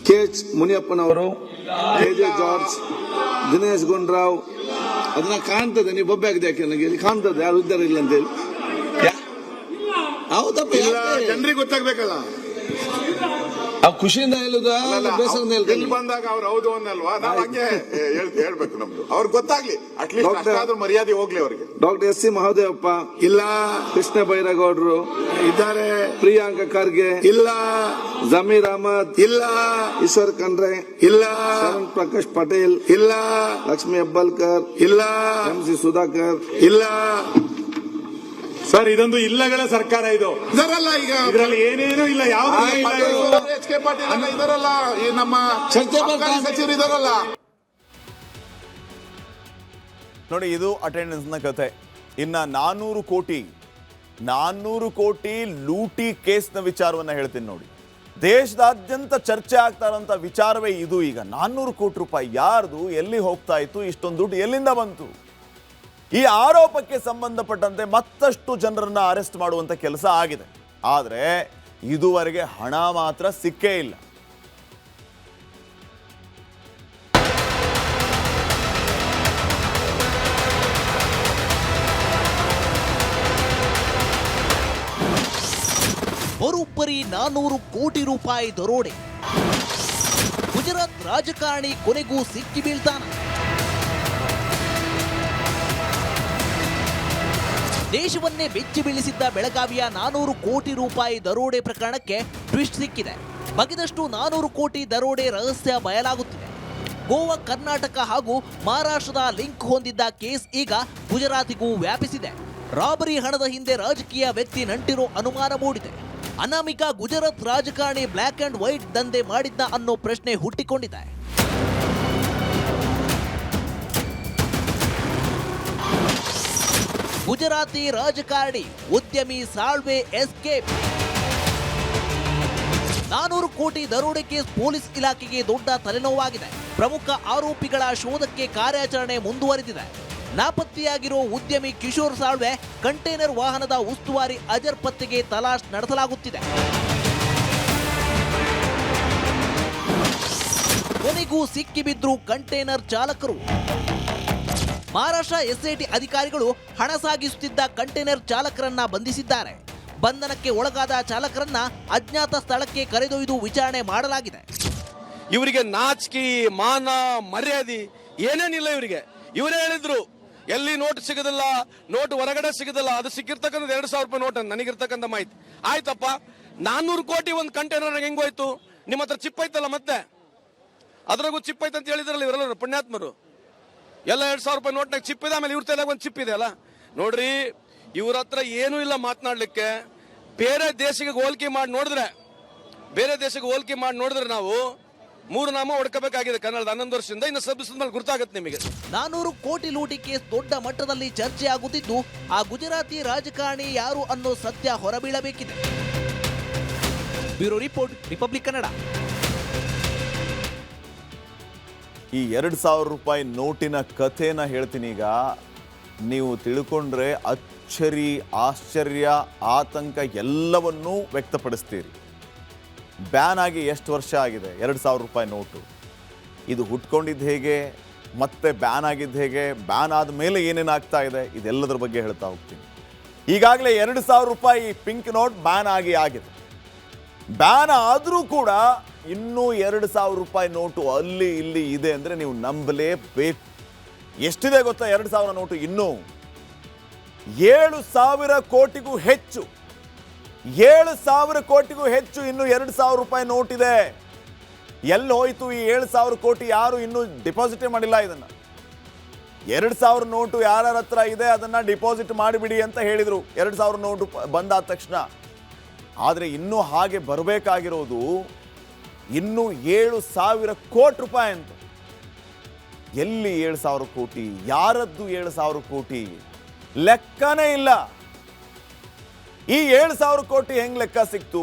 KH ಮುನಿಯಪ್ಪನವರು, KJ ಜಾರ್ಜ್, ದಿನೇಶ್ ಗುಂಡೂರಾವ್, ಅದನ್ನ ಕಾಣ್ತದೆ. ನೀವು ಬೊಬ್ಬೆ ಆಗಿದೆ ಯಾಕೆ? ನನಗೆ ಇಲ್ಲಿ ಕಾಣ್ತದೆ ಯಾರು ಇದ್ದಾರೆ ಇಲ್ಲ ಅಂತೇಳಿ. ಹೌದಪ್ಪ, ಜನರಿಗೆ ಗೊತ್ತಾಗ್ಬೇಕಲ್ಲ. ಖುಷಿಯಿಂದ ಹೇಳುದಾ ಬೇಸರದಿಂದ ಇಲ್ಲಿ ಬಂದಾಗ ಅವ್ರು ಹೌದು ಅನ್ನಲ್ವಾ? ನಾವು ಹಂಗೆ ಹೇಳ್ಬೇಕು, ನಮ್ದು ಅವ್ರಿಗೆ ಗೊತ್ತಾಗ್ಲಿ, ಅಟ್ಲೀಸ್ಟ್ ಮರ್ಯಾದೆ ಹೋಗ್ಲಿ ಅವ್ರಿಗೆ. ಡಾಕ್ಟರ್ SC ಮಹದೇವಪ್ಪ ಇಲ್ಲ, ಕೃಷ್ಣ ಬೈರೇಗೌಡರು ಇದ್ದಾರೆ, ಪ್ರಿಯಾಂಕ ಖರ್ಗೆ ಇಲ್ಲ, ಜಮೀರ್ ಅಹಮದ್ ಇಲ್ಲ, ಈಶ್ವರ್ ಖಂಡ್ರೆ ಇಲ್ಲ, ಶರಣ್ ಪ್ರಕಾಶ್ ಪಟೇಲ್ ಇಲ್ಲ, ಲಕ್ಷ್ಮೀ ಹೆಬ್ಬಾಳ್ಕರ್ ಇಲ್ಲ, MC ಸುಧಾಕರ್ ಇಲ್ಲ. ಸರ್, ಇದೊಂದು ಇಲ್ಲಗಳ ಸರ್ಕಾರ ಇದು. ಇದರಲ್ಲ, ಈಗ ಇದರಲ್ಲಿ ಏನೇನು ಇಲ್ಲ, ಯಾವ್ದು HK ಪಾಟೀಲ್ ಇದರಲ್ಲ, ನಮ್ಮ ಸಚಿವರು ಇದರಲ್ಲ. ನೋಡಿ, ಇದು ಅಟೆಂಡೆನ್ಸ್ನ ಕತೆ. ಇನ್ನು 400 ಕೋಟಿ ಲೂಟಿ ಕೇಸ್ನ ವಿಚಾರವನ್ನು ಹೇಳ್ತೀನಿ ನೋಡಿ. ದೇಶದಾದ್ಯಂತ ಚರ್ಚೆ ಆಗ್ತಾ ಇರೋಂಥ ವಿಚಾರವೇ ಇದು. ಈಗ 400 ಕೋಟಿ ರೂಪಾಯಿ ಯಾರ್ದು, ಎಲ್ಲಿ ಹೋಗ್ತಾ ಇತ್ತು, ಇಷ್ಟೊಂದು ದುಡ್ಡು ಎಲ್ಲಿಂದ ಬಂತು? ಈ ಆರೋಪಕ್ಕೆ ಸಂಬಂಧಪಟ್ಟಂತೆ ಮತ್ತಷ್ಟು ಜನರನ್ನ ಅರೆಸ್ಟ್ ಮಾಡುವಂತ ಕೆಲಸ ಆಗಿದೆ. ಆದರೆ ಇದುವರೆಗೆ ಹಣ ಮಾತ್ರ ಸಿಕ್ಕೇ ಇಲ್ಲ. ಬರೋಬ್ಬರಿ 400 ಕೋಟಿ ರೂಪಾಯಿ ದರೋಡೆ. ಗುಜರಾತ್ ರಾಜಕಾರಣಿ ಕೊನೆಗೂ ಸಿಕ್ಕಿ ಬೀಳ್ತಾನೆ. ದೇಶವನ್ನೇ ಬೆಚ್ಚಿ ಬೀಳಿಸಿದ್ದ ಬೆಳಗಾವಿಯ 400 ಕೋಟಿ ರೂಪಾಯಿ ದರೋಡೆ ಪ್ರಕರಣಕ್ಕೆ ಟ್ವಿಸ್ಟ್ ಸಿಕ್ಕಿದೆ. ಬಗೆದಷ್ಟು 400 ಕೋಟಿ ದರೋಡೆ ರಹಸ್ಯ ಬಯಲಾಗುತ್ತಿದೆ. ಗೋವಾ, ಕರ್ನಾಟಕ ಹಾಗೂ ಮಹಾರಾಷ್ಟ್ರದ ಲಿಂಕ್ ಹೊಂದಿದ್ದ ಕೇಸ್ ಈಗ ಗುಜರಾತಿಗೂ ವ್ಯಾಪಿಸಿದೆ. ರಾಬರಿ ಹಣದ ಹಿಂದೆ ರಾಜಕೀಯ ವ್ಯಕ್ತಿ ನಂಟಿರೋ ಅನುಮಾನ ಮೂಡಿದೆ. ಅನಾಮಿಕ ಗುಜರಾತ್ ರಾಜಕಾರಣಿ ಬ್ಲ್ಯಾಕ್ ಅಂಡ್ ವೈಟ್ ದಂಧೆ ಮಾಡಿದ್ದ ಅನ್ನೋ ಪ್ರಶ್ನೆ ಹುಟ್ಟಿಕೊಂಡಿದೆ. ಗುಜರಾತಿ ರಾಜಕಾರಣಿ ಉದ್ಯಮಿ ಸಾಳ್ವೆ ಎಸ್ಕೇಪ್. 400 ಕೋಟಿ ದರೋಡೆ ಕೇಸ್ ಪೊಲೀಸ್ ಇಲಾಖೆಗೆ ದೊಡ್ಡ ತಲೆನೋವಾಗಿದೆ. ಪ್ರಮುಖ ಆರೋಪಿಗಳ ಶೋಧಕ್ಕೆ ಕಾರ್ಯಾಚರಣೆ ಮುಂದುವರೆದಿದೆ. ನಾಪತ್ತೆಯಾಗಿರೋ ಉದ್ಯಮಿ ಕಿಶೋರ್ ಸಾಳ್ವೆ ಕಂಟೈನರ್ ವಾಹನದ ಉಸ್ತುವಾರಿ ಅಜರ್ ಪತ್ತೆಗೆ ತಲಾಶ್ ನಡೆಸಲಾಗುತ್ತಿದೆ. ಕೊನೆಗೂ ಸಿಕ್ಕಿಬಿದ್ರು ಕಂಟೈನರ್ ಚಾಲಕರು. ಮಹಾರಾಷ್ಟ್ರ SIT ಅಧಿಕಾರಿಗಳು ಹಣ ಸಾಗಿಸುತ್ತಿದ್ದ ಕಂಟೈನರ್ ಚಾಲಕರನ್ನ ಬಂಧಿಸಿದ್ದಾರೆ. ಬಂಧನಕ್ಕೆ ಒಳಗಾದ ಚಾಲಕರನ್ನ ಅಜ್ಞಾತ ಸ್ಥಳಕ್ಕೆ ಕರೆದೊಯ್ದು ವಿಚಾರಣೆ ಮಾಡಲಾಗಿದೆ. ಇವರಿಗೆ ನಾಚಿಕೆ, ಮಾನ, ಮರ್ಯಾದೆ ಏನೇನಿಲ್ಲ ಇವರಿಗೆ. ಇವರೇ ಹೇಳಿದ್ರು, ಎಲ್ಲಿ ನೋಟ್ ಸಿಗೋದಿಲ್ಲ, ನೋಟ್ ಹೊರಗಡೆ ಸಿಗೋದಿಲ್ಲ, ಅದು ಸಿಕ್ಕಿರ್ತಕ್ಕಂಥ 2,000 ರೂಪಾಯಿ ನೋಟ್ ನನಗಿರ್ತಕ್ಕಂಥ ಮಾಹಿತಿ. ಆಯ್ತಪ್ಪ, 400 ಕೋಟಿ ಒಂದು ಕಂಟೈನರ್ ಹೆಂಗೋಯ್ತು? ನಿಮ್ಮ ಹತ್ರ ಚಿಪ್ ಐತಲ್ಲ, ಮತ್ತೆ ಅದ್ರಾಗೂ ಚಿಪ್ ಐತೆ ಅಂತ ಹೇಳಿದ್ರಲ್ಲ ಇವರೆಲ್ಲರೂ ಪುಣ್ಯಾತ್ಮರು. ಎಲ್ಲ 2,000 ರೂಪಾಯಿ ನೋಟ್ನಾಗ ಚಿಪ್ ಇದೆ, ಆಮೇಲೆ ಇವ್ರ ತಲೆಯಾಗ ಒಂದು ಚಿಪ್ ಇದೆ ಅಲ್ಲ. ನೋಡ್ರಿ, ಇವ್ರ ಹತ್ರ ಏನೂ ಇಲ್ಲ ಮಾತನಾಡ್ಲಿಕ್ಕೆ. ಬೇರೆ ದೇಶಕ್ಕೆ ಹೋಲಿಕೆ ಮಾಡಿ ನೋಡಿದ್ರೆ ನಾವು 3 ನಾಮ ಹೊಡ್ಕೋಬೇಕಾಗಿದೆ ಕನ್ನಡದ 11 ವರ್ಷದಿಂದ. ಇನ್ನು ಸಬ್ಸಿಡಿ ಮೇಲೆ ಗುರ್ತಾಗತ್ತೆ ನಿಮಗೆ. 400 ಕೋಟಿ ಲೂಟಿ ಕೇಸ್ ದೊಡ್ಡ ಮಟ್ಟದಲ್ಲಿ ಚರ್ಚೆ ಆಗುತ್ತಿದ್ದು, ಆ ಗುಜರಾತಿ ರಾಜಕಾರಣಿ ಯಾರು ಅನ್ನೋ ಸತ್ಯ ಹೊರಬೀಳಬೇಕಿದೆ. Bureau report, republic Kannada. ಈ 2,000 ರೂಪಾಯಿ ನೋಟಿನ ಕಥೆನ ಹೇಳ್ತೀನಿ ಈಗ. ನೀವು ತಿಳ್ಕೊಂಡ್ರೆ ಅಚ್ಚರಿ, ಆಶ್ಚರ್ಯ, ಆತಂಕ ಎಲ್ಲವನ್ನೂ ವ್ಯಕ್ತಪಡಿಸ್ತೀರಿ. ಬ್ಯಾನ್ ಆಗಿ ಎಷ್ಟು ವರ್ಷ ಆಗಿದೆ 2,000 ರೂಪಾಯಿ ನೋಟು? ಇದು ಹುಟ್ಕೊಂಡಿದ್ದು ಹೇಗೆ, ಮತ್ತೆ ಬ್ಯಾನ್ ಆಗಿದ್ದು ಹೇಗೆ, ಬ್ಯಾನ್ ಆದ ಮೇಲೆ ಏನೇನಾಗ್ತಾ ಇದೆ, ಇದೆಲ್ಲದರ ಬಗ್ಗೆ ಹೇಳ್ತಾ ಹೋಗ್ತೀನಿ. ಈಗಾಗಲೇ 2,000 ರೂಪಾಯಿ ಪಿಂಕ್ ನೋಟ್ ಬ್ಯಾನ್ ಆಗಿದೆ. ಬ್ಯಾನ್ ಆದರೂ ಕೂಡ ಇನ್ನೂ 2,000 ರೂಪಾಯಿ ನೋಟು ಅಲ್ಲಿ ಇಲ್ಲಿ ಇದೆ ಅಂದರೆ ನೀವು ನಂಬಲೇಬೇಕು. ಎಷ್ಟಿದೆ ಗೊತ್ತಾ 2,000 ನೋಟು? ಇನ್ನೂ 7,000 ಕೋಟಿಗೂ ಹೆಚ್ಚು. 7,000 ಕೋಟಿಗೂ ಹೆಚ್ಚು ಇನ್ನೂ 2,000 ರೂಪಾಯಿ ನೋಟ್ ಇದೆ. ಎಲ್ಲಿ ಹೋಯ್ತು ಈ 7,000 ಕೋಟಿ? ಯಾರು ಇನ್ನೂ ಡಿಪಾಸಿಟೇ ಮಾಡಿಲ್ಲ ಇದನ್ನು. 2,000 ನೋಟು ಯಾರ ಹತ್ರ ಇದೆ ಅದನ್ನು ಡಿಪಾಸಿಟ್ ಮಾಡಿಬಿಡಿ ಅಂತ ಹೇಳಿದರು 2,000 ನೋಟು ಬಂದಾದ ತಕ್ಷಣ. ಆದರೆ ಇನ್ನೂ ಹಾಗೆ ಬರಬೇಕಾಗಿರೋದು ಇನ್ನೂ 7,000 ಕೋಟಿ ರೂಪಾಯಿ ಅಂತ. ಎಲ್ಲಿ 7,000 ಕೋಟಿ? ಯಾರದ್ದು 7,000 ಕೋಟಿ? ಲೆಕ್ಕನೇ ಇಲ್ಲ. ಈ 7,000 ಕೋಟಿ ಹೆಂಗೆ ಲೆಕ್ಕ ಸಿಕ್ತು?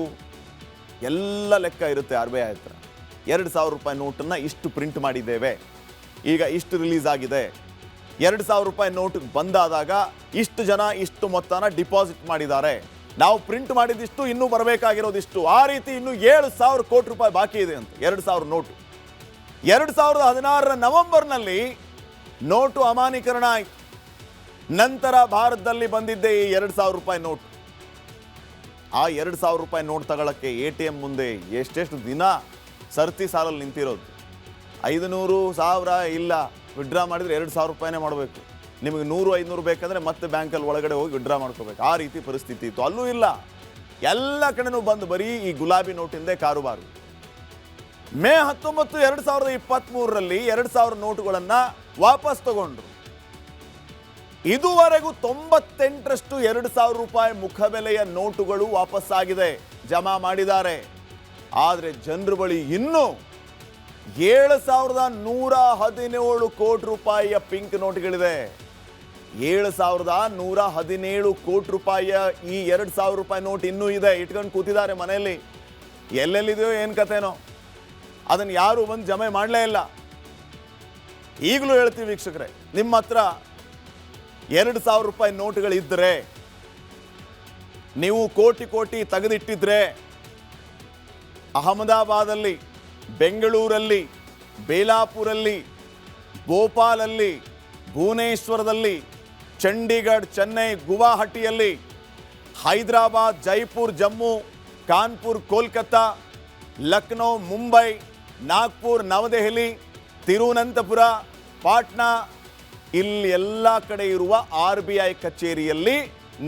ಎಲ್ಲ ಲೆಕ್ಕ ಇರುತ್ತೆ RBI ಹತ್ರ. 2,000 ರೂಪಾಯಿ ನೋಟನ್ನು ಇಷ್ಟು ಪ್ರಿಂಟ್ ಮಾಡಿದ್ದೇವೆ, ಈಗ ಇಷ್ಟು ರಿಲೀಸ್ ಆಗಿದೆ. 2,000 ರೂಪಾಯಿ ನೋಟ್ ಬಂದಾದಾಗ ಇಷ್ಟು ಜನ ಇಷ್ಟು ಮೊತ್ತನ ಡಿಪಾಸಿಟ್ ಮಾಡಿದ್ದಾರೆ, ನಾವು ಪ್ರಿಂಟ್ ಮಾಡಿದಿಷ್ಟು, ಇನ್ನೂ ಬರಬೇಕಾಗಿರೋದಿಷ್ಟು. ಆ ರೀತಿ ಇನ್ನೂ 7,000 ಕೋಟಿ ರೂಪಾಯಿ ಬಾಕಿ ಇದೆ ಅಂತ 2,000 ನೋಟು. 2016 ನವೆಂಬರ್ನಲ್ಲಿ ನೋಟು ಅಮಾನ್ಯೀಕರಣ ಆಯಿತು. ನಂತರ ಭಾರತದಲ್ಲಿ ಬಂದಿದ್ದೆ ಈ 2,000 ರೂಪಾಯಿ ನೋಟು. ಆ 2,000 ರೂಪಾಯಿ ನೋಟ್ ತಗೊಳ್ಳೋಕ್ಕೆ ATM ಮುಂದೆ ಎಷ್ಟೆಷ್ಟು ದಿನ ಸರ್ತಿ ಸಾಲಲ್ಲಿ ನಿಂತಿರೋದು. 500, 1000 ಇಲ್ಲ, ವಿಡ್ರಾ ಮಾಡಿದರೆ 2,000 ರೂಪಾಯಿನೇ ಮಾಡಬೇಕು. ನಿಮಗೆ 100, 500 ಬೇಕಂದರೆ ಮತ್ತೆ ಬ್ಯಾಂಕಲ್ಲಿ ಒಳಗಡೆ ಹೋಗಿ ವಿಡ್ರಾ ಮಾಡ್ಕೋಬೇಕು. ಆ ರೀತಿ ಪರಿಸ್ಥಿತಿ ಇತ್ತು. ಅಲ್ಲೂ ಇಲ್ಲ, ಎಲ್ಲ ಕಡೆನೂ ಬಂದು ಬರೀ ಈ ಗುಲಾಬಿ ನೋಟಿಂದೇ ಕಾರುಬಾರು. ಮೇ 19, 2023ರಲ್ಲಿ 2,000 ನೋಟುಗಳನ್ನು ವಾಪಸ್ ತಗೊಂಡ್ರು. ಇದುವರೆಗೂ 98ರಷ್ಟು 2,000 ರೂಪಾಯಿ ಮುಖಬೆಲೆಯ ನೋಟುಗಳು ವಾಪಸ್ಸಾಗಿದೆ, ಜಮಾ ಮಾಡಿದ್ದಾರೆ. ಆದರೆ ಜನರ ಬಳಿ ಇನ್ನೂ 7,117 ಕೋಟಿ ರೂಪಾಯಿಯ ಪಿಂಕ್ ನೋಟ್ಗಳಿದೆ. 7,117 ಕೋಟಿ ರೂಪಾಯಿಯ ಈ 2,000 ರೂಪಾಯಿ ನೋಟ್ ಇನ್ನೂ ಇದೆ, ಇಟ್ಕೊಂಡು ಕೂತಿದ್ದಾರೆ ಮನೆಯಲ್ಲಿ. ಎಲ್ಲೆಲ್ಲಿದೆಯೋ ಏನು ಕಥೆನೋ, ಅದನ್ನು ಯಾರು ಬಂದು ಜಮೆ ಮಾಡಲೇ ಇಲ್ಲ. ಈಗಲೂ ಹೇಳ್ತೀವಿ ವೀಕ್ಷಕರೇ, ನಿಮ್ಮ ಹತ್ರ 2,000 ರೂಪಾಯಿ ನೋಟುಗಳಿದ್ದರೆ, ನೀವು ಕೋಟಿ ಕೋಟಿ ತೆಗೆದಿಟ್ಟಿದ್ರೆ, ಅಹಮದಾಬಾದಲ್ಲಿ, ಬೆಂಗಳೂರಲ್ಲಿ, ಬೇಲಾಪುರಲ್ಲಿ, ಭೋಪಾಲಲ್ಲಿ, ಭುವನೇಶ್ವರದಲ್ಲಿ, ಚಂಡೀಗಢ, ಚೆನ್ನೈ, ಗುವಾಹಟಿಯಲ್ಲಿ, ಹೈದರಾಬಾದ್, ಜೈಪುರ್, ಜಮ್ಮು, ಕಾನ್ಪುರ್, ಕೋಲ್ಕತ್ತಾ, ಲಕ್ನೋ, ಮುಂಬೈ, ನಾಗ್ಪುರ್, ನವದೆಹಲಿ, ತಿರುವನಂತಪುರ, ಪಾಟ್ನಾ, ಇಲ್ಲಿ ಎಲ್ಲ ಕಡೆ ಇರುವ RBI ಕಚೇರಿಯಲ್ಲಿ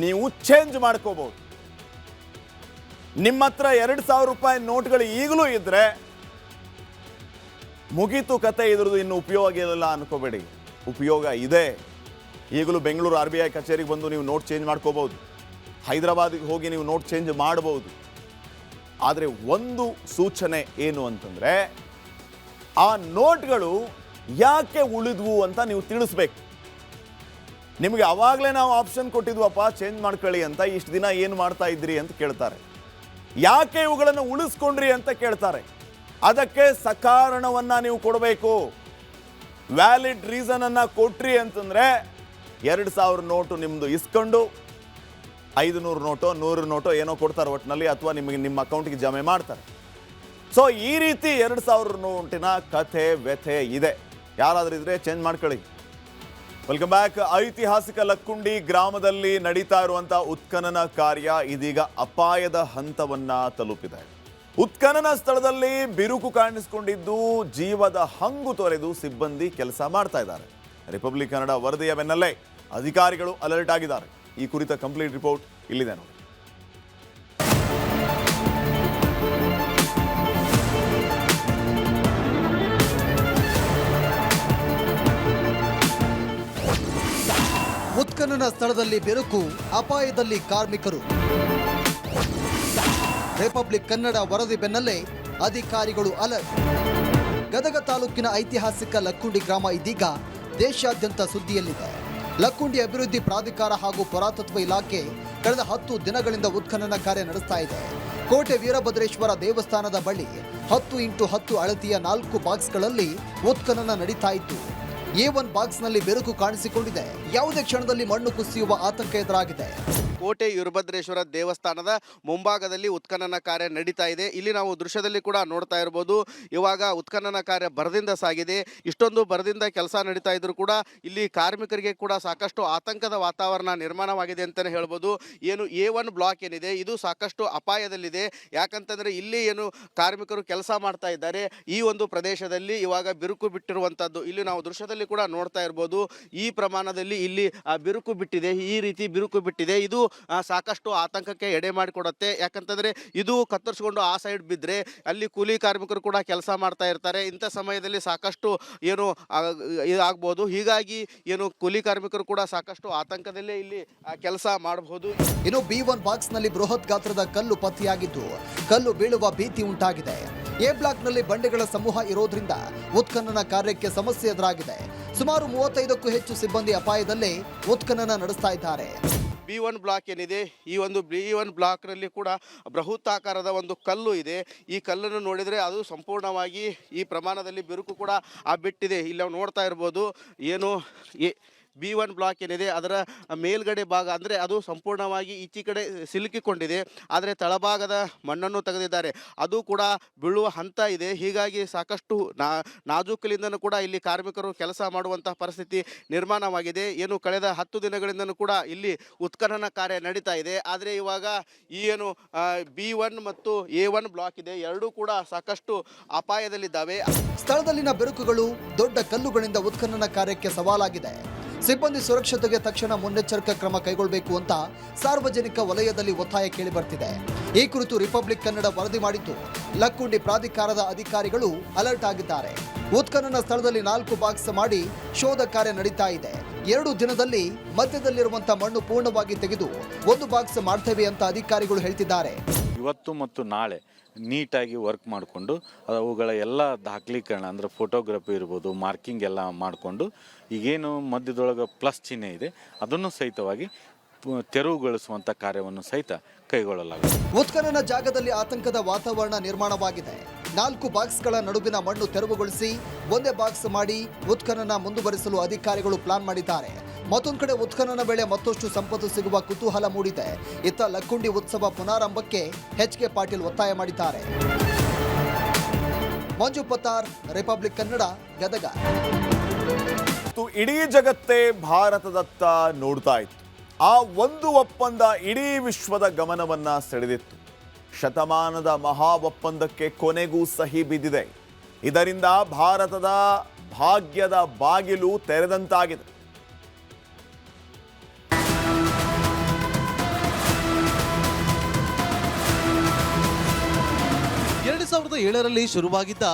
ನೀವು ಚೇಂಜ್ ಮಾಡ್ಕೋಬಹುದು. ನಿಮ್ಮ ಹತ್ರ 2,000 ರೂಪಾಯಿ ನೋಟ್ಗಳು ಈಗಲೂ ಇದ್ರೆ ಮುಗೀತು ಕತೆ, ಇದ್ರದ್ದು ಇನ್ನು ಉಪಯೋಗ ಇಲ್ಲ ಅನ್ಕೋಬೇಡಿ. ಉಪಯೋಗ ಇದೆ. ಈಗಲೂ ಬೆಂಗಳೂರು RBI ಕಚೇರಿಗೆ ಬಂದು ನೀವು ನೋಟ್ ಚೇಂಜ್ ಮಾಡ್ಕೋಬಹುದು. ಹೈದರಾಬಾದಿಗೆ ಹೋಗಿ ನೀವು ನೋಟ್ ಚೇಂಜ್ ಮಾಡಬಹುದು. ಆದರೆ ಒಂದು ಸೂಚನೆ ಏನು ಅಂತಂದರೆ, ಆ ನೋಟ್ಗಳು ಯಾಕೆ ಉಳಿದ್ವು ಅಂತ ನೀವು ತಿಳಿಸ್ಬೇಕು. ನಿಮಗೆ ಅವಾಗಲೇ ನಾವು ಆಪ್ಷನ್ ಕೊಟ್ಟಿದ್ವಪ್ಪ ಚೇಂಜ್ ಮಾಡ್ಕೊಳ್ಳಿ ಅಂತ, ಇಷ್ಟು ದಿನ ಏನು ಮಾಡ್ತಾ ಇದ್ರಿ ಅಂತ ಕೇಳ್ತಾರೆ. ಯಾಕೆ ಇವುಗಳನ್ನು ಉಳಿಸ್ಕೊಂಡ್ರಿ ಅಂತ ಕೇಳ್ತಾರೆ. ಅದಕ್ಕೆ ಸಕಾರಣವನ್ನು ನೀವು ಕೊಡಬೇಕು. ವ್ಯಾಲಿಡ್ ರೀಸನನ್ನು ಕೊಟ್ರಿ ಅಂತಂದರೆ 2,000 ನೋಟು ನಿಮ್ಮದು ಇಸ್ಕೊಂಡು 500 ನೋಟೋ 100 ನೋಟೋ ಏನೋ ಕೊಡ್ತಾರೆ ಒಟ್ಟಿನಲ್ಲಿ, ಅಥವಾ ನಿಮಗೆ ನಿಮ್ಮ ಅಕೌಂಟಿಗೆ ಜಮೆ ಮಾಡ್ತಾರೆ. ಸೊ ಈ ರೀತಿ 2,000 ನೋಟಿನ ಕಥೆ ವ್ಯಥೆ ಇದೆ. ಯಾರಾದರೂ ಇದ್ರೆ ಚೇಂಜ್ ಮಾಡ್ಕೊಳ್ಳಿ. Welcome back. ಐತಿಹಾಸಿಕ ಲಕ್ಕುಂಡಿ ಗ್ರಾಮದಲ್ಲಿ ನಡೀತಾ ಇರುವಂತಹ ಉತ್ಖನನ ಕಾರ್ಯ ಇದೀಗ ಅಪಾಯದ ಹಂತವನ್ನ ತಲುಪಿದೆ. ಉತ್ಖನನ ಸ್ಥಳದಲ್ಲಿ ಬಿರುಕು ಕಾಣಿಸಿಕೊಂಡಿದ್ದು ಜೀವದ ಹಂಗು ತೊರೆದು ಸಿಬ್ಬಂದಿ ಕೆಲಸ ಮಾಡ್ತಾ ಇದ್ದಾರೆ. ರಿಪಬ್ಲಿಕ್ ಕನ್ನಡ ವರದಿಯ ಬೆನ್ನಲ್ಲೇ ಅಧಿಕಾರಿಗಳು ಅಲರ್ಟ್ ಆಗಿದ್ದಾರೆ. ಈ ಕುರಿತ ಕಂಪ್ಲೀಟ್ ರಿಪೋರ್ಟ್ ಇಲ್ಲಿದೆ ನೋಡಿ. ಉತ್ಖನನ ಸ್ಥಳದಲ್ಲಿ ಬೆರುಕು, ಅಪಾಯದಲ್ಲಿ ಕಾರ್ಮಿಕರು. ರಿಪಬ್ಲಿಕ್ ಕನ್ನಡ ವರದಿ ಬೆನ್ನಲ್ಲೇ ಅಧಿಕಾರಿಗಳು ಅಲರ್ಟ್. ಗದಗ ತಾಲೂಕಿನ ಐತಿಹಾಸಿಕ ಲಕ್ಕುಂಡಿ ಗ್ರಾಮ ಇದೀಗ ದೇಶಾದ್ಯಂತ ಸುದ್ದಿಯಲ್ಲಿದೆ. ಲಕ್ಕುಂಡಿ ಅಭಿವೃದ್ಧಿ ಪ್ರಾಧಿಕಾರ ಹಾಗೂ ಪುರಾತತ್ವ ಇಲಾಖೆ ಕಳೆದ 10 ದಿನಗಳಿಂದ ಉತ್ಖನನ ಕಾರ್ಯ ನಡೆಸ್ತಾ ಇದೆ. ಕೋಟೆ ವೀರಭದ್ರೇಶ್ವರ ದೇವಸ್ಥಾನದ ಬಳಿ 10x10 ಅಳತೆಯ 4 ಬಾಕ್ಸ್ಗಳಲ್ಲಿ ಉತ್ಖನನ ನಡೀತಾ ಇತ್ತು. A1 ಬಾಕ್ಸ್ನಲ್ಲಿ ಬೆರುಕು ಕಾಣಿಸಿಕೊಂಡಿದೆ. ಯಾವುದೇ ಕ್ಷಣದಲ್ಲಿ ಮಣ್ಣು ಕುಸಿಯುವ ಆತಂಕ ಎದುರಾಗಿದೆ. ಕೋಟೆ ವೀರಭದ್ರೇಶ್ವರ ದೇವಸ್ಥಾನದ ಮುಂಭಾಗದಲ್ಲಿ ಉತ್ಖನನ ಕಾರ್ಯ ನಡೀತಾ ಇದೆ. ಇಲ್ಲಿ ನಾವು ದೃಶ್ಯದಲ್ಲಿ ಕೂಡ ನೋಡ್ತಾ ಇರ್ಬೋದು. ಇವಾಗ ಉತ್ಖನನ ಕಾರ್ಯ ಭರದಿಂದ ಸಾಗಿದೆ. ಇಷ್ಟೊಂದು ಭರದಿಂದ ಕೆಲಸ ನಡೀತಾ ಇದ್ರು ಕೂಡ ಇಲ್ಲಿ ಕಾರ್ಮಿಕರಿಗೆ ಕೂಡ ಸಾಕಷ್ಟು ಆತಂಕದ ವಾತಾವರಣ ನಿರ್ಮಾಣವಾಗಿದೆ ಅಂತಲೇ ಹೇಳ್ಬೋದು. ಏನು A1 ಬ್ಲಾಕ್ ಏನಿದೆ ಇದು ಸಾಕಷ್ಟು ಅಪಾಯದಲ್ಲಿದೆ. ಯಾಕಂತಂದ್ರೆ ಇಲ್ಲಿ ಏನು ಕಾರ್ಮಿಕರು ಕೆಲಸ ಮಾಡ್ತಾ ಇದ್ದಾರೆ, ಈ ಒಂದು ಪ್ರದೇಶದಲ್ಲಿ ಇವಾಗ ಬಿರುಕು ಬಿಟ್ಟಿರುವಂತದ್ದು ಇಲ್ಲಿ ನಾವು ದೃಶ್ಯದಲ್ಲಿ ಕೂಡ ನೋಡ್ತಾ ಇರ್ಬೋದು. ಈ ಪ್ರಮಾಣದಲ್ಲಿ ಇಲ್ಲಿ ಬಿರುಕು ಬಿಟ್ಟಿದೆ, ಈ ರೀತಿ ಬಿರುಕು ಬಿಟ್ಟಿದೆ. ಇದು ಸಾಕಷ್ಟು ಆತಂಕಕ್ಕೆ ಎಡೆ ಮಾಡಿಕೊಡುತ್ತೆ. ಯಾಕಂತಂದ್ರೆ ಇದು ಕತ್ತರಿಸಿಕೊಂಡು ಆ ಸೈಡ್ ಬಿದ್ದರೆ ಅಲ್ಲಿ ಕೂಲಿ ಕಾರ್ಮಿಕರು ಕೂಡ ಕೆಲಸ ಮಾಡ್ತಾ ಇರ್ತಾರೆ. ಇಂಥ ಸಮಯದಲ್ಲಿ ಸಾಕಷ್ಟು ಏನು ಆಗ್ಬೋದು. ಹೀಗಾಗಿ ಏನು ಕೂಲಿ ಕಾರ್ಮಿಕರು ಕೂಡ ಸಾಕಷ್ಟು ಆತಂಕದಲ್ಲೇ ಇಲ್ಲಿ ಕೆಲಸ ಮಾಡಬಹುದು. ಇನ್ನು B1 ಬಾಕ್ಸ್ನಲ್ಲಿ ಬೃಹತ್ ಗಾತ್ರದ ಕಲ್ಲು ಪತ್ತೆಯಾಗಿದ್ದು ಕಲ್ಲು ಬೀಳುವ ಭೀತಿ ಉಂಟಾಗಿದೆ. A ಬ್ಲಾಕ್ನಲ್ಲಿ ಬಂಡೆಗಳ ಸಮೂಹ ಇರೋದ್ರಿಂದ ಉತ್ಖನನ ಕಾರ್ಯಕ್ಕೆ ಸಮಸ್ಯೆ ಎದುರಾಗಿದೆ. ಸುಮಾರು 35ಕ್ಕೂ ಹೆಚ್ಚು ಸಿಬ್ಬಂದಿ ಅಪಾಯದಲ್ಲೇ ಉತ್ಖನನ ನಡೆಸ್ತಾ ಇದ್ದಾರೆ. B1 ಬ್ಲಾಕ್ ಏನಿದೆ, ಈ ಒಂದು B1 ಬ್ಲಾಕ್ನಲ್ಲಿ ಕೂಡ ಬೃಹತ್ತಾಕಾರದ ಒಂದು ಕಲ್ಲು ಇದೆ. ಈ ಕಲ್ಲನ್ನು ನೋಡಿದರೆ ಅದು ಸಂಪೂರ್ಣವಾಗಿ ಈ ಪ್ರಮಾಣದಲ್ಲಿ ಬಿರುಕು ಕೂಡ ಬಿಟ್ಟಿದೆ. ಇಲ್ಲಿ ನಾವು ನೋಡ್ತಾ ಇರ್ಬೋದು. ಏನು B1 ಬ್ಲಾಕ್ ಏನಿದೆ ಅದರ ಮೇಲ್ಗಡೆ ಭಾಗ ಅಂದರೆ ಅದು ಸಂಪೂರ್ಣವಾಗಿ ಈಚೆ ಕಡೆ ಸಿಲುಕಿಕೊಂಡಿದೆ. ಆದರೆ ತಳಭಾಗದ ಮಣ್ಣನ್ನು ತೆಗೆದಿದ್ದಾರೆ, ಅದು ಕೂಡ ಬೀಳುವ ಹಂತ ಇದೆ. ಹೀಗಾಗಿ ಸಾಕಷ್ಟು ನಾಜೂಕಲಿಂದನೂ ಕೂಡ ಇಲ್ಲಿ ಕಾರ್ಮಿಕರು ಕೆಲಸ ಮಾಡುವಂತಹ ಪರಿಸ್ಥಿತಿ ನಿರ್ಮಾಣವಾಗಿದೆ. ಏನು ಕಳೆದ 10 ದಿನಗಳಿಂದನೂ ಕೂಡ ಇಲ್ಲಿ ಉತ್ಖನನ ಕಾರ್ಯ ನಡೀತಾ ಇದೆ. ಆದರೆ ಇವಾಗ ಈ ಏನು B1 ಮತ್ತು A1 ಬ್ಲಾಕ್ ಇದೆ, ಎರಡೂ ಕೂಡ ಸಾಕಷ್ಟು ಅಪಾಯದಲ್ಲಿದ್ದಾವೆ. ಸ್ಥಳದಲ್ಲಿನ ಬೆರುಕುಗಳು, ದೊಡ್ಡ ಕಲ್ಲುಗಳಿಂದ ಉತ್ಖನನ ಕಾರ್ಯಕ್ಕೆ ಸವಾಲಾಗಿದೆ. ಸಿಬ್ಬಂದಿ ಸುರಕ್ಷತೆಗೆ ತಕ್ಷಣ ಮುನ್ನೆಚ್ಚರಿಕಾ ಕ್ರಮ ಕೈಗೊಳ್ಳಬೇಕು ಅಂತ ಸಾರ್ವಜನಿಕ ವಲಯದಲ್ಲಿ ಒತ್ತಾಯ ಕೇಳಿ ಬರ್ತಿದೆ. ಈ ಕುರಿತು ರಿಪಬ್ಲಿಕ್ ಕನ್ನಡ ವರದಿ ಮಾಡಿದ್ದು ಲಕ್ಕುಂಡಿ ಪ್ರಾಧಿಕಾರದ ಅಧಿಕಾರಿಗಳು ಅಲರ್ಟ್ ಆಗಿದ್ದಾರೆ. ಉತ್ಖನನ ಸ್ಥಳದಲ್ಲಿ 4 ಬಾಕ್ಸ್ ಮಾಡಿ ಶೋಧ ಕಾರ್ಯ ನಡೀತಾ ಇದೆ. 2 ದಿನದಲ್ಲಿ ಮಧ್ಯದಲ್ಲಿರುವಂತಹ ಮಣ್ಣು ಪೂರ್ಣವಾಗಿ ತೆಗೆದು 1 ಬಾಕ್ಸ್ ಮಾಡ್ತೇವೆ ಅಂತ ಅಧಿಕಾರಿಗಳು ಹೇಳ್ತಿದ್ದಾರೆ. ಇವತ್ತು ಮತ್ತು ನಾಳೆ ನೀಟಾಗಿ ವರ್ಕ್ ಮಾಡಿಕೊಂಡು ಅವುಗಳ ಎಲ್ಲ ದಾಖಲೀಕರಣ ಅಂದರೆ ಫೋಟೋಗ್ರಫಿ ಇರ್ಬೋದು, ಮಾರ್ಕಿಂಗ್ ಎಲ್ಲ ಮಾಡಿಕೊಂಡು ಈಗೇನು ಮಧ್ಯದೊಳಗೆ ಪ್ಲಸ್ ಚಿಹ್ನೆ ಇದೆ ಅದನ್ನು ಸಹಿತವಾಗಿ ತೆರವುಗೊಳಿಸುವಂಥ ಕಾರ್ಯವನ್ನು ಸಹಿತ ಕೈಗೊಳ್ಳಲಾಗಿದೆ. ಉತ್ಖನನ ಜಾಗದಲ್ಲಿ ಆತಂಕದ ವಾತಾವರಣ ನಿರ್ಮಾಣವಾಗಿದೆ. 4 ಬಾಕ್ಸ್ಗಳ ನಡುವಿನ ಮಣ್ಣು ತೆರವುಗೊಳಿಸಿ ಒಂದೇ ಬಾಕ್ಸ್ ಮಾಡಿ ಉತ್ಖನನ ಮುಂದುವರಿಸಲು ಅಧಿಕಾರಿಗಳು ಪ್ಲಾನ್ ಮಾಡಿದ್ದಾರೆ. ಮತ್ತೊಂದು ಕಡೆ ಉತ್ಖನನ ವೇಳೆ ಮತ್ತಷ್ಟು ಸಂಪತ್ತು ಸಿಗುವ ಕುತೂಹಲ ಮೂಡಿದೆ. ಇತ್ತ ಲಕ್ಕುಂಡಿ ಉತ್ಸವ ಪುನಾರಂಭಕ್ಕೆ HK ಪಾಟೀಲ್ ಒತ್ತಾಯ ಮಾಡಿದ್ದಾರೆ. ಮಂಜು ಪತ್ತಾರ್, ರಿಪಬ್ಲಿಕ್ ಕನ್ನಡ, ಗದಗ. ಇಡೀ ಜಗತ್ತೇ ಭಾರತದತ್ತ ನೋಡ್ತಾ ಇತ್ತು. ಆ ಒಂದು ಒಪ್ಪಂದ ಇಡೀ ವಿಶ್ವದ ಗಮನವನ್ನ ಸೆಳೆದಿತ್ತು. ಶತಮಾನದ ಮಹಾ ಒಪ್ಪಂದಕ್ಕೆ ಕೊನೆಗೂ ಸಹಿ ಬಿದ್ದಿದೆ. ಇದರಿಂದ ಭಾರತದ ಭಾಗ್ಯದ ಬಾಗಿಲು ತೆರೆದಂತಾಗಿದೆ. ಎರಡು 2007ರಲ್ಲಿ ಶುರುವಾಗಿದ್ದ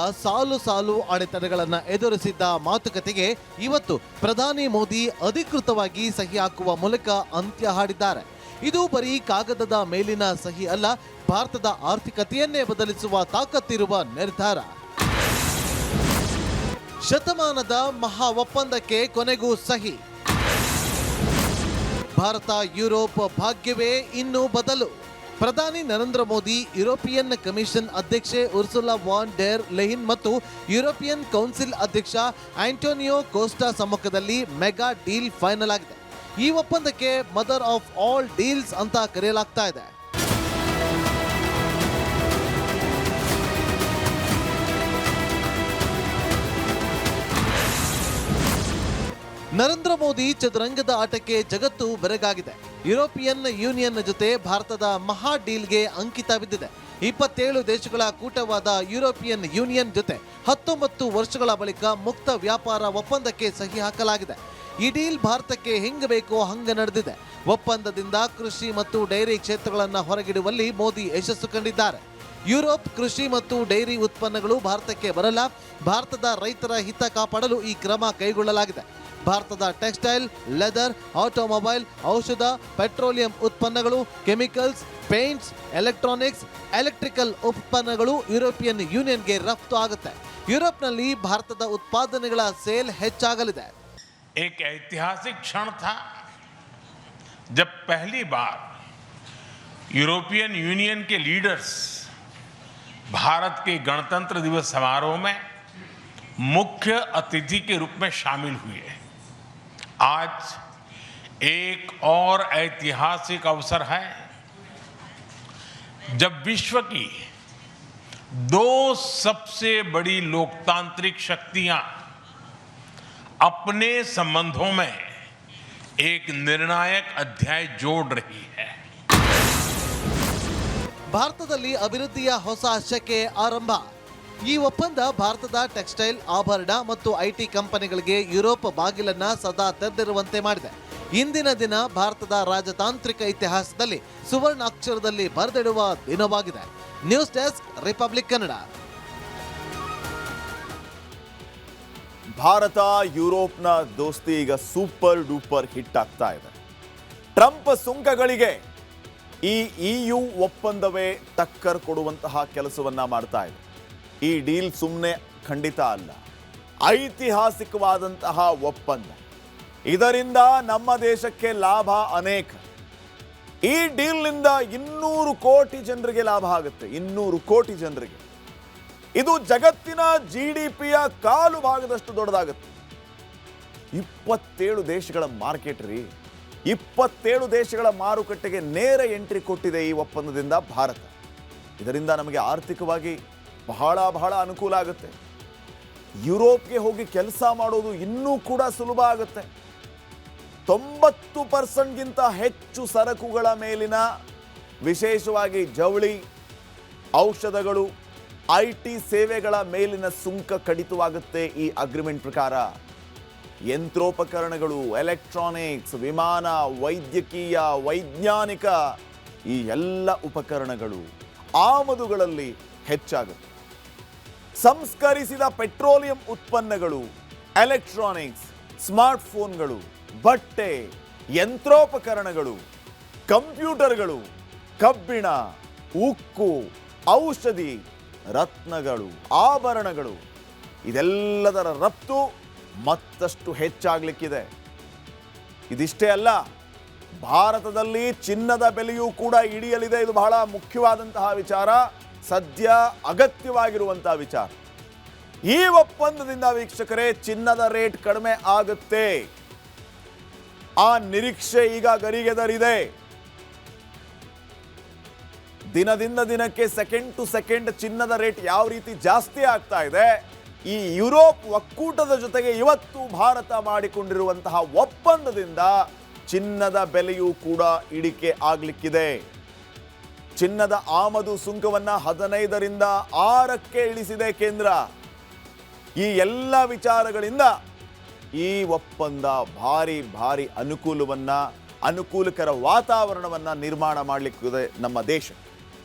ಸಾಲು ಅಡೆತಡೆಗಳನ್ನು ಎದುರಿಸಿದ್ದ ಮಾತುಕತೆಗೆ ಇವತ್ತು ಪ್ರಧಾನಿ ಮೋದಿ ಅಧಿಕೃತವಾಗಿ ಸಹಿ ಹಾಕುವ ಮೂಲಕ ಅಂತ್ಯ ಹಾಡಿದ್ದಾರೆ. ಇದು ಬರೀ ಕಾಗದದ ಮೇಲಿನ ಸಹಿ ಅಲ್ಲ, ಭಾರತದ ಆರ್ಥಿಕತೆಯನ್ನೇ ಬದಲಿಸುವ ತಾಕತ್ತಿರುವ ನಿರ್ಧಾರ. ಶತಮಾನದ ಮಹಾ ಒಪ್ಪಂದಕ್ಕೆ ಕೊನೆಗೂ ಸಹಿ. ಭಾರತ ಯುರೋಪ್ ಭಾಗ್ಯವೇ ಇನ್ನೂ ಬದಲು. ಪ್ರಧಾನಿ ನರೇಂದ್ರ ಮೋದಿ, ಯುರೋಪಿಯನ್ ಕಮಿಷನ್ ಅಧ್ಯಕ್ಷೆ ಉರ್ಸುಲಾ ವಾನ್ ಡೆರ್ ಲೆಯಿನ್ ಮತ್ತು ಯುರೋಪಿಯನ್ ಕೌನ್ಸಿಲ್ ಅಧ್ಯಕ್ಷ ಆಂಟೋನಿಯೋ ಕೋಸ್ಟಾ ಸಮ್ಮುಖದಲ್ಲಿ ಮೆಗಾ ಡೀಲ್ ಫೈನಲ್ ಆಗಿದೆ. ಈ ಒಪ್ಪಂದಕ್ಕೆ ಮದರ್ ಆಫ್ ಆಲ್ ಡೀಲ್ಸ್ ಅಂತ ಕರೆಯಲಾಗ್ತಾ ಇದೆ. ನರೇಂದ್ರ ಮೋದಿ ಚದುರಂಗದ ಆಟಕ್ಕೆ ಜಗತ್ತು ಬೆರಗಾಗಿದೆ. ಯುರೋಪಿಯನ್ ಯೂನಿಯನ್ ಜೊತೆ ಭಾರತದ ಮಹಾ ಡೀಲ್ಗೆ ಅಂಕಿತ ಬಿದ್ದಿದೆ. 27 ದೇಶಗಳ ಕೂಟವಾದ ಯುರೋಪಿಯನ್ ಯೂನಿಯನ್ ಜೊತೆ 19 ವರ್ಷಗಳ ಬಳಿಕ ಮುಕ್ತ ವ್ಯಾಪಾರ ಒಪ್ಪಂದಕ್ಕೆ ಸಹಿ ಹಾಕಲಾಗಿದೆ. ಈ ಡೀಲ್ ಭಾರತಕ್ಕೆ ಹೆಂಗ ಬೇಕೋ ಹಂಗ ನಡೆದಿದೆ. ಒಪ್ಪಂದದಿಂದ ಕೃಷಿ ಮತ್ತು ಡೈರಿ ಕ್ಷೇತ್ರಗಳನ್ನು ಹೊರಗಿಡುವಲ್ಲಿ ಮೋದಿ ಯಶಸ್ಸು ಕಂಡಿದ್ದಾರೆ. ಯುರೋಪ್ ಕೃಷಿ ಮತ್ತು ಡೈರಿ ಉತ್ಪನ್ನಗಳು ಭಾರತಕ್ಕೆ ಬರಲ್ಲ. ಭಾರತದ ರೈತರ ಹಿತ ಕಾಪಾಡಲು ಈ ಕ್ರಮ ಕೈಗೊಳ್ಳಲಾಗಿದೆ. ಭಾರತದ ಟೆಕ್ಸ್ಟೈಲ್, ಲೆದರ್, ಆಟೋಮೊಬೈಲ್, ಔಷಧ, ಪೆಟ್ರೋಲಿಯಂ ಉತ್ಪನ್ನಗಳು, ಕೆಮಿಕಲ್ಸ್, ಪೇಂಟ್ಸ್, ಎಲೆಕ್ಟ್ರಾನಿಕ್ಸ್, ಎಲೆಕ್ಟ್ರಿಕಲ್ ಉತ್ಪನ್ನಗಳು ಯುರೋಪಿಯನ್ ಯೂನಿಯನ್ಗೆ ರಫ್ತು ಆಗುತ್ತೆ. ಯುರೋಪ್ನಲ್ಲಿ ಭಾರತದ ಉತ್ಪಾದನೆಗಳ ಸೇಲ್ ಹೆಚ್ಚಾಗಲಿದೆ. एक ऐतिहासिक क्षण था जब पहली बार यूरोपियन यूनियन के लीडर्स भारत के गणतंत्र दिवस समारोह में मुख्य अतिथि के रूप में शामिल हुए. आज एक और ऐतिहासिक अवसर है जब विश्व की दो सबसे बड़ी लोकतांत्रिक शक्तियां अपने संबंधों में एक निर्णायक अध्याय जोड़ रही है. ಭಾರತದಲ್ಲಿ ಅಭಿವೃದ್ಧಿಯ ಹೊಸ ಶಕೆ ಆರಂಭ. ಈ ಒಪ್ಪಂದ ಭಾರತದ ಟೆಕ್ಸ್ಟೈಲ್, ಆಭರಣ ಮತ್ತು ಐಟಿ ಕಂಪನಿಗಳಿಗೆ ಯುರೋಪ್ ಬಾಗಿಲನ್ನ ಸದಾ ತೆರೆದಿರುವಂತೆ ಮಾಡಿದೆ. ಇಂದಿನ ದಿನ ಭಾರತದ ರಾಜತಾಂತ್ರಿಕ ಇತಿಹಾಸದಲ್ಲಿ ಸುವರ್ಣಾಕ್ಷರದಲ್ಲಿ ಬರೆದಿಡುವ ದಿನವಾಗಿದೆ. News desk, Republic Kannada. Bharat ಯುರೋಪ್ನ ದೋಸ್ತಿ ಈಗ ಸೂಪರ್ ಡೂಪರ್ ಹಿಟ್ ಆಗ್ತಾ ಇದೆ. ಟ್ರಂಪ್ ಸುಂಕಗಳಿಗೆ ಈ EU ಒಪ್ಪಂದವೇ ಟಕ್ಕರ್ ಕೊಡುವಂತಹ ಕೆಲಸವನ್ನ ಮಾಡ್ತಾ ಇದೆ. ಈ ಡೀಲ್ ಸುಮ್ಮನೆ ಖಂಡಿತ ಅಲ್ಲ, ಐತಿಹಾಸಿಕವಾದಂತಹ ಒಪ್ಪಂದ. ಇದರಿಂದ ನಮ್ಮ ದೇಶಕ್ಕೆ ಲಾಭ ಅನೇಕ. ಈ ಡೀಲ್ನಿಂದ 200 ಕೋಟಿ ಜನರಿಗೆ ಲಾಭ ಆಗುತ್ತೆ. 200 ಕೋಟಿ ಜನರಿಗೆ. ಇದು ಜಗತ್ತಿನ GDPಯ ಕಾಲು ಭಾಗದಷ್ಟು ದೊಡ್ಡದಾಗುತ್ತೆ. 27 ದೇಶಗಳ ಮಾರ್ಕೆಟ್ ರೀ. 27 ದೇಶಗಳ ಮಾರುಕಟ್ಟೆಗೆ ನೇರ ಎಂಟ್ರಿ ಕೊಟ್ಟಿದೆ ಈ ಒಪ್ಪಂದದಿಂದ ಭಾರತ. ಇದರಿಂದ ನಮಗೆ ಆರ್ಥಿಕವಾಗಿ ಬಹಳ ಬಹಳ ಅನುಕೂಲ ಆಗುತ್ತೆ. ಯುರೋಪ್ಗೆ ಹೋಗಿ ಕೆಲಸ ಮಾಡೋದು ಇನ್ನೂ ಕೂಡ ಸುಲಭ ಆಗುತ್ತೆ. 90%ಗಿಂತ ಹೆಚ್ಚು ಸರಕುಗಳ ಮೇಲಿನ, ವಿಶೇಷವಾಗಿ ಜವಳಿ, ಔಷಧಗಳು, IT ಸೇವೆಗಳ ಮೇಲಿನ ಸುಂಕ ಕಡಿತವಾಗುತ್ತೆ ಈ ಅಗ್ರಿಮೆಂಟ್ ಪ್ರಕಾರ. ಯಂತ್ರೋಪಕರಣಗಳು, ಎಲೆಕ್ಟ್ರಾನಿಕ್ಸ್, ವಿಮಾನ, ವೈದ್ಯಕೀಯ, ವೈಜ್ಞಾನಿಕ ಈ ಎಲ್ಲ ಉಪಕರಣಗಳು ಆಮದುಗಳಲ್ಲಿ ಹೆಚ್ಚಾಗುತ್ತೆ. ಸಂಸ್ಕರಿಸಿದ ಪೆಟ್ರೋಲಿಯಂ ಉತ್ಪನ್ನಗಳು, ಎಲೆಕ್ಟ್ರಾನಿಕ್ಸ್, ಸ್ಮಾರ್ಟ್ಫೋನ್ಗಳು, ಬಟ್ಟೆ, ಯಂತ್ರೋಪಕರಣಗಳು, ಕಂಪ್ಯೂಟರ್ಗಳು, ಕಬ್ಬಿಣ, ಉಕ್ಕು, ಔಷಧಿ, ರತ್ನಗಳು, ಆಭರಣಗಳು ಇದೆಲ್ಲದರ ರಫ್ತು ಮತ್ತಷ್ಟು ಹೆಚ್ಚಾಗಲಿಕ್ಕಿದೆ. ಇದಿಷ್ಟೇ ಅಲ್ಲ, ಭಾರತದಲ್ಲಿ ಚಿನ್ನದ ಬೆಲೆಯೂ ಕೂಡ ಇಳಿಯಲಿದೆ. ಇದು ಬಹಳ ಮುಖ್ಯವಾದಂತಹ ವಿಚಾರ, ಸದ್ಯ ಅಗತ್ಯವಾಗಿರುವಂತಹ ವಿಚಾರ. ಈ ಒಪ್ಪಂದದಿಂದ ವೀಕ್ಷಕರೇ ಚಿನ್ನದ ರೇಟ್ ಕಡಿಮೆ ಆಗುತ್ತೆ. ಆ ನಿರೀಕ್ಷೆ ಈಗ ಗರಿಗೆದರಿದೆ. ದಿನದಿಂದ ದಿನಕ್ಕೆ, ಸೆಕೆಂಡ್ ಟು ಸೆಕೆಂಡ್ ಚಿನ್ನದ ರೇಟ್ ಯಾವ ರೀತಿ ಜಾಸ್ತಿ ಆಗ್ತಾ ಇದೆ. ಈ ಯುರೋಪ್ ಒಕ್ಕೂಟದ ಜೊತೆಗೆ ಇವತ್ತು ಭಾರತ ಮಾಡಿಕೊಂಡಿರುವಂತಹ ಒಪ್ಪಂದದಿಂದ ಚಿನ್ನದ ಬೆಲೆಯೂ ಕೂಡ ಇಳಿಕೆ ಆಗಲಿಕ್ಕಿದೆ. ಚಿನ್ನದ ಆಮದು ಸುಂಕವನ್ನ 15ರಿಂದ 6ಕ್ಕೆ ಇಳಿಸಿದೆ ಕೇಂದ್ರ. ಈ ಎಲ್ಲ ವಿಚಾರಗಳಿಂದ ಈ ಒಪ್ಪಂದ ಭಾರಿ ಭಾರಿ ಅನುಕೂಲಕರ ವಾತಾವರಣವನ್ನ ನಿರ್ಮಾಣ ಮಾಡಲಿಕ್ಕಿದೆ ನಮ್ಮ ದೇಶ.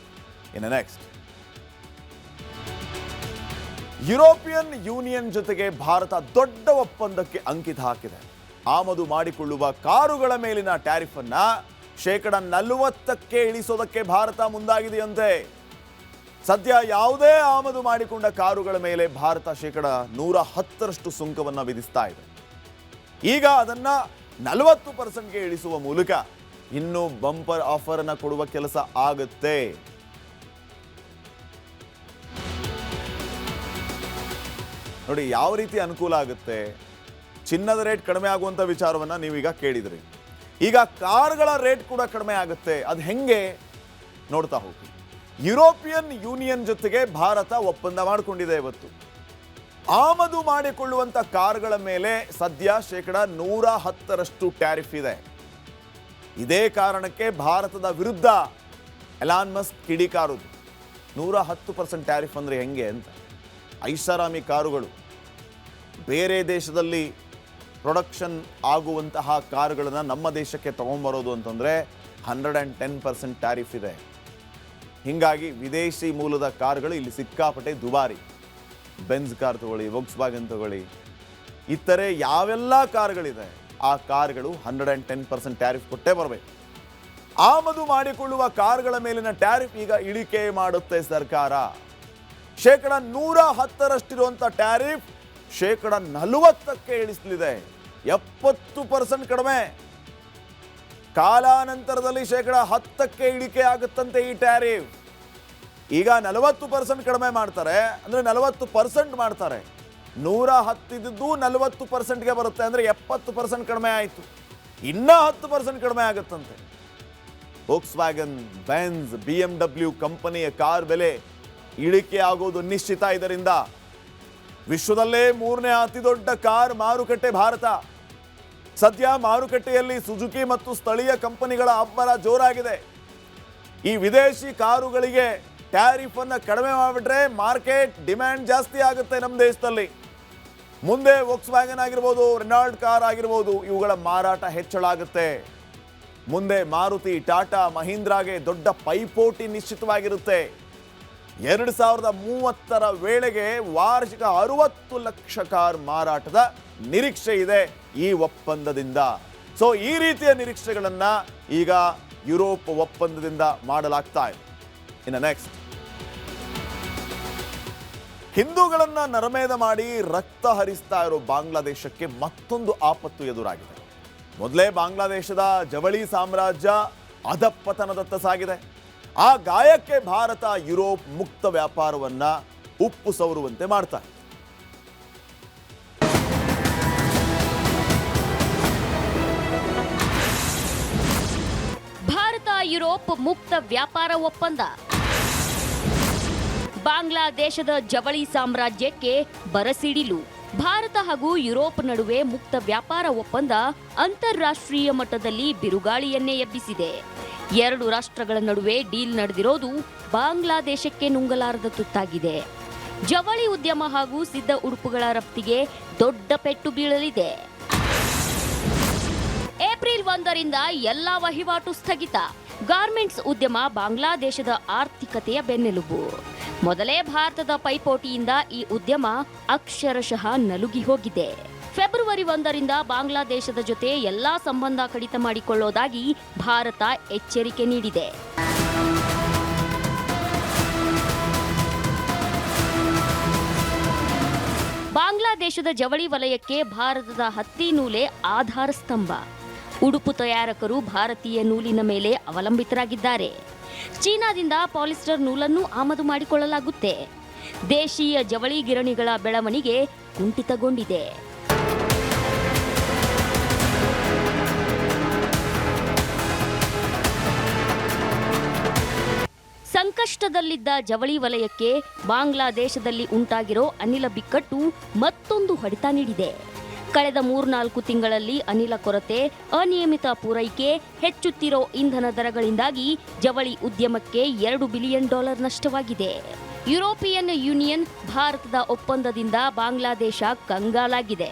ಇನ್ನು ನೆಕ್ಸ್ಟ್, ಯುರೋಪಿಯನ್ ಯೂನಿಯನ್ ಜೊತೆಗೆ ಭಾರತ ದೊಡ್ಡ ಒಪ್ಪಂದಕ್ಕೆ ಅಂಕಿತ ಹಾಕಿದೆ. ಆಮದು ಮಾಡಿಕೊಳ್ಳುವ ಕಾರುಗಳ ಮೇಲಿನ ಟ್ಯಾರಿಫ್ ಅನ್ನ 40% ಇಳಿಸೋದಕ್ಕೆ ಭಾರತ ಮುಂದಾಗಿದೆಯಂತೆ. ಸದ್ಯ ಯಾವುದೇ ಆಮದು ಮಾಡಿಕೊಂಡ ಕಾರುಗಳ ಮೇಲೆ ಭಾರತ 110% ಸುಂಕವನ್ನ ವಿಧಿಸ್ತಾ ಇದೆ. ಈಗ ಅದನ್ನ 40%ಗೆ ಇಳಿಸುವ ಮೂಲಕ ಇನ್ನೂ ಬಂಪರ್ ಆಫರ್ ಅನ್ನ ಕೊಡುವ ಕೆಲಸ ಆಗುತ್ತೆ. ನೋಡಿ ಯಾವ ರೀತಿ ಅನುಕೂಲ ಆಗುತ್ತೆ. ಚಿನ್ನದ ರೇಟ್ ಕಡಿಮೆ ಆಗುವಂತ ವಿಚಾರವನ್ನ ನೀವೀಗ ಕೇಳಿದ್ರಿ. ಈಗ ಕಾರ್ಗಳ ರೇಟ್ ಕೂಡ ಕಡಿಮೆ ಆಗುತ್ತೆ. ಅದು ಹೆಂಗೆ ನೋಡ್ತಾ ಹೋಗಿ. ಯುರೋಪಿಯನ್ ಯೂನಿಯನ್ ಜೊತೆಗೆ ಭಾರತ ಒಪ್ಪಂದ ಮಾಡಿಕೊಂಡಿದೆ. ಇವತ್ತು ಆಮದು ಮಾಡಿಕೊಳ್ಳುವಂತ ಕಾರ್ಗಳ ಮೇಲೆ ಸದ್ಯ 110% ಟ್ಯಾರಿಫ್ ಇದೆ. ಇದೇ ಕಾರಣಕ್ಕೆ ಭಾರತದ ವಿರುದ್ಧ ಎಲಾನ್ ಮಸ್ಕ್ ಕಿಡಿಕಾರುದು. 110% ಟ್ಯಾರಿಫ್ ಅಂದ್ರೆ ಹೆಂಗೆ ಅಂತ. ಐಷಾರಾಮಿ ಕಾರುಗಳು, ಬೇರೆ ದೇಶದಲ್ಲಿ ಪ್ರೊಡಕ್ಷನ್ ಆಗುವಂತಹ ಕಾರುಗಳನ್ನು ನಮ್ಮ ದೇಶಕ್ಕೆ ತಗೊಂಡ್ಬರೋದು ಅಂತಂದರೆ 110% ಟ್ಯಾರಿಫ್ ಇದೆ. ಹೀಗಾಗಿ ವಿದೇಶಿ ಮೂಲದ ಕಾರುಗಳು ಇಲ್ಲಿ ಸಿಕ್ಕಾಪಟ್ಟೆ ದುಬಾರಿ. ಬೆನ್ಸ್ ಕಾರ್ ತಗೊಳ್ಳಿ, ವೋಕ್ಸ್ ವ್ಯಾಗನ್ ತಗೊಳ್ಳಿ, ಇತರೆ ಯಾವೆಲ್ಲ ಕಾರ್ಗಳಿದೆ ಆ ಕಾರ್ಗಳು 110% ಟ್ಯಾರಿಫ್ ಕೊಟ್ಟೇ ಬರಬೇಕು. ಆಮದು ಮಾಡಿಕೊಳ್ಳುವ ಕಾರ್ಗಳ ಮೇಲಿನ ಟ್ಯಾರಿಫ್ ಈಗ ಇಳಿಕೆ ಮಾಡುತ್ತೆ ಸರ್ಕಾರ. 110% ಟ್ಯಾರಿಫ್ 40% ಇಳಿಸಲಿದೆ. 70% ಕಡಿಮೆ. ಕಾಲಾನಂತರದಲ್ಲಿ 10% ಇಳಿಕೆ ಆಗುತ್ತಂತೆ ಈ ಟ್ಯಾರಿಫ್. ಈಗ 40% ಕಡಿಮೆ ಮಾಡ್ತಾರೆ, ಅಂದ್ರೆ 40% ಮಾಡ್ತಾರೆ. 110 ಇದ್ದು 40%ಗೆ ಬರುತ್ತೆ, ಅಂದ್ರೆ 70% ಕಡಿಮೆ ಆಯಿತು. ಇನ್ನ 10% ಕಡಿಮೆ ಆಗುತ್ತಂತೆ. ವೋಕ್ಸ್ವ್ಯಾಗನ್, ಬೆನ್ಸ್, BMW ಕಂಪನಿಯ ಕಾರ್ ಬೆಲೆ ಇಳಿಕೆ ಆಗೋದು ನಿಶ್ಚಿತ. ಇದರಿಂದ ವಿಶ್ವದಲ್ಲೇ 3ನೇ ಅತಿ ದೊಡ್ಡ ಕಾರ್ ಮಾರುಕಟ್ಟೆ ಭಾರತ. ಸದ್ಯ ಮಾರುಕಟ್ಟೆಯಲ್ಲಿ ಸುಜುಕಿ ಮತ್ತು ಸ್ಥಳೀಯ ಕಂಪನಿಗಳ ಅಬ್ಬರ ಜೋರಾಗಿದೆ. ಈ ವಿದೇಶಿ ಕಾರುಗಳಿಗೆ ಟ್ಯಾರಿಫ್ ಅನ್ನು ಕಡಿಮೆ ಮಾಡಿಬಿಟ್ರೆ ಮಾರ್ಕೆಟ್ ಡಿಮ್ಯಾಂಡ್ ಜಾಸ್ತಿ ಆಗುತ್ತೆ ನಮ್ಮ ದೇಶದಲ್ಲಿ. ಮುಂದೆ ವೋಕ್ಸ್ವ್ಯಾಗನ್ ಆಗಿರ್ಬೋದು, ರೆನಾಲ್ಡ್ ಕಾರ್ ಆಗಿರ್ಬೋದು, ಇವುಗಳ ಮಾರಾಟ ಹೆಚ್ಚಳ ಆಗುತ್ತೆ. ಮುಂದೆ ಮಾರುತಿ, ಟಾಟಾ, ಮಹೀಂದ್ರಾಗೆ ದೊಡ್ಡ ಪೈಪೋಟಿ ನಿಶ್ಚಿತವಾಗಿರುತ್ತೆ. 2030 ವೇಳೆಗೆ ವಾರ್ಷಿಕ 60 ಲಕ್ಷ ಕಾರ್ ಮಾರಾಟದ ನಿರೀಕ್ಷೆ ಇದೆ ಈ ಒಪ್ಪಂದದಿಂದ. ಸೊ ಈ ರೀತಿಯ ನಿರೀಕ್ಷೆಗಳನ್ನ ಈಗ ಯುರೋಪ್ ಒಪ್ಪಂದದಿಂದ ಮಾಡಲಾಗ್ತಾ ಇದೆ. ಇನ್ನು ನೆಕ್ಸ್ಟ್, ಹಿಂದೂಗಳನ್ನ ನರಮೇಧ ಮಾಡಿ ರಕ್ತ ಹರಿಸ್ತಾ ಇರೋ ಬಾಂಗ್ಲಾದೇಶಕ್ಕೆ ಮತ್ತೊಂದು ಆಪತ್ತು ಎದುರಾಗಿದೆ. ಮೊದಲೇ ಬಾಂಗ್ಲಾದೇಶದ ಜವಳಿ ಸಾಮ್ರಾಜ್ಯ ಅಧಪತನದತ್ತ ಸಾಗಿದೆ. ಆ ಗಾಯಕ್ಕೆ ಭಾರತ ಯುರೋಪ್ ಮುಕ್ತ ವ್ಯಾಪಾರವನ್ನ ಉಪ್ಪು ಸವರುವಂತೆ ಮಾಡ್ತಾರೆ. ಭಾರತ ಯುರೋಪ್ ಮುಕ್ತ ವ್ಯಾಪಾರ ಒಪ್ಪಂದ. ಬಾಂಗ್ಲಾದೇಶದ ಜವಳಿ ಸಾಮ್ರಾಜ್ಯಕ್ಕೆ ಬರಸಿಡಿಲು. ಭಾರತ ಹಾಗೂ ಯುರೋಪ್ ನಡುವೆ ಮುಕ್ತ ವ್ಯಾಪಾರ ಒಪ್ಪಂದ ಅಂತಾರಾಷ್ಟ್ರೀಯ ಮಟ್ಟದಲ್ಲಿ ಬಿರುಗಾಳಿಯನ್ನೇ ಎಬ್ಬಿಸಿದೆ. ಎರಡು ರಾಷ್ಟ್ರಗಳ ನಡುವೆ ಡೀಲ್ ನಡೆದಿರೋದು ಬಾಂಗ್ಲಾದೇಶಕ್ಕೆ ನುಂಗಲಾರದ ತುತ್ತಾಗಿದೆ. ಜವಳಿ ಉದ್ಯಮ ಹಾಗೂ ಸಿದ್ಧ ಉಡುಪುಗಳ ರಫ್ತಿಗೆ ದೊಡ್ಡ ಪೆಟ್ಟು ಬೀಳಲಿದೆ. ಏಪ್ರಿಲ್ 1ರಿಂದ ಎಲ್ಲ ವಹಿವಾಟು ಸ್ಥಗಿತ. ಗಾರ್ಮೆಂಟ್ಸ್ ಉದ್ಯಮ ಬಾಂಗ್ಲಾದೇಶದ ಆರ್ಥಿಕತೆಯ ಬೆನ್ನೆಲುಬು. ಮೊದಲೇ ಭಾರತದ ಪೈಪೋಟಿಯಿಂದ ಈ ಉದ್ಯಮ ಅಕ್ಷರಶಃ ನಲುಗಿ ಹೋಗಿದೆ. ಫೆಬ್ರವರಿ 1ರಿಂದ ಬಾಂಗ್ಲಾದೇಶದ ಜೊತೆ ಎಲ್ಲಾ ಸಂಬಂಧ ಕಡಿತ ಮಾಡಿಕೊಳ್ಳೋದಾಗಿ ಭಾರತ ಎಚ್ಚರಿಕೆ ನೀಡಿದೆ. ಬಾಂಗ್ಲಾದೇಶದ ಜವಳಿ ವಲಯಕ್ಕೆ ಭಾರತದ ಹತ್ತಿ ನೂಲೆ ಆಧಾರ ಸ್ತಂಭ. ಉಡುಪು ತಯಾರಕರು ಭಾರತೀಯ ನೂಲಿನ ಮೇಲೆ ಅವಲಂಬಿತರಾಗಿದ್ದಾರೆ. ಚೀನಾದಿಂದ ಪಾಲಿಸ್ಟರ್ ನೂಲನ್ನು ಆಮದು ಮಾಡಿಕೊಳ್ಳಲಾಗುತ್ತೆ. ದೇಶೀಯ ಜವಳಿ ಗಿರಣಿಗಳ ಬೆಳವಣಿಗೆ ಕುಂಠಿತಗೊಂಡಿದೆ. ಸಂಕಷ್ಟದಲ್ಲಿದ್ದ ಜವಳಿ ವಲಯಕ್ಕೆ ಬಾಂಗ್ಲಾದೇಶದಲ್ಲಿ ಉಂಟಾಗಿರೋ ಅನಿಲ ಬಿಕ್ಕಟ್ಟು ಮತ್ತೊಂದು ಹೊಡೆತ ನೀಡಿದೆ. ಕಳೆದ 3-4 ತಿಂಗಳಲ್ಲಿ ಅನಿಲ ಕೊರತೆ, ಅನಿಯಮಿತ ಪೂರೈಕೆ, ಹೆಚ್ಚುತ್ತಿರೋ ಇಂಧನ ದರಗಳಿಂದಾಗಿ ಜವಳಿ ಉದ್ಯಮಕ್ಕೆ $2 ಬಿಲಿಯನ್ ನಷ್ಟವಾಗಿದೆ. ಯುರೋಪಿಯನ್ ಯೂನಿಯನ್ ಭಾರತದ ಒಪ್ಪಂದದಿಂದ ಬಾಂಗ್ಲಾದೇಶ ಕಂಗಾಲಾಗಿದೆ.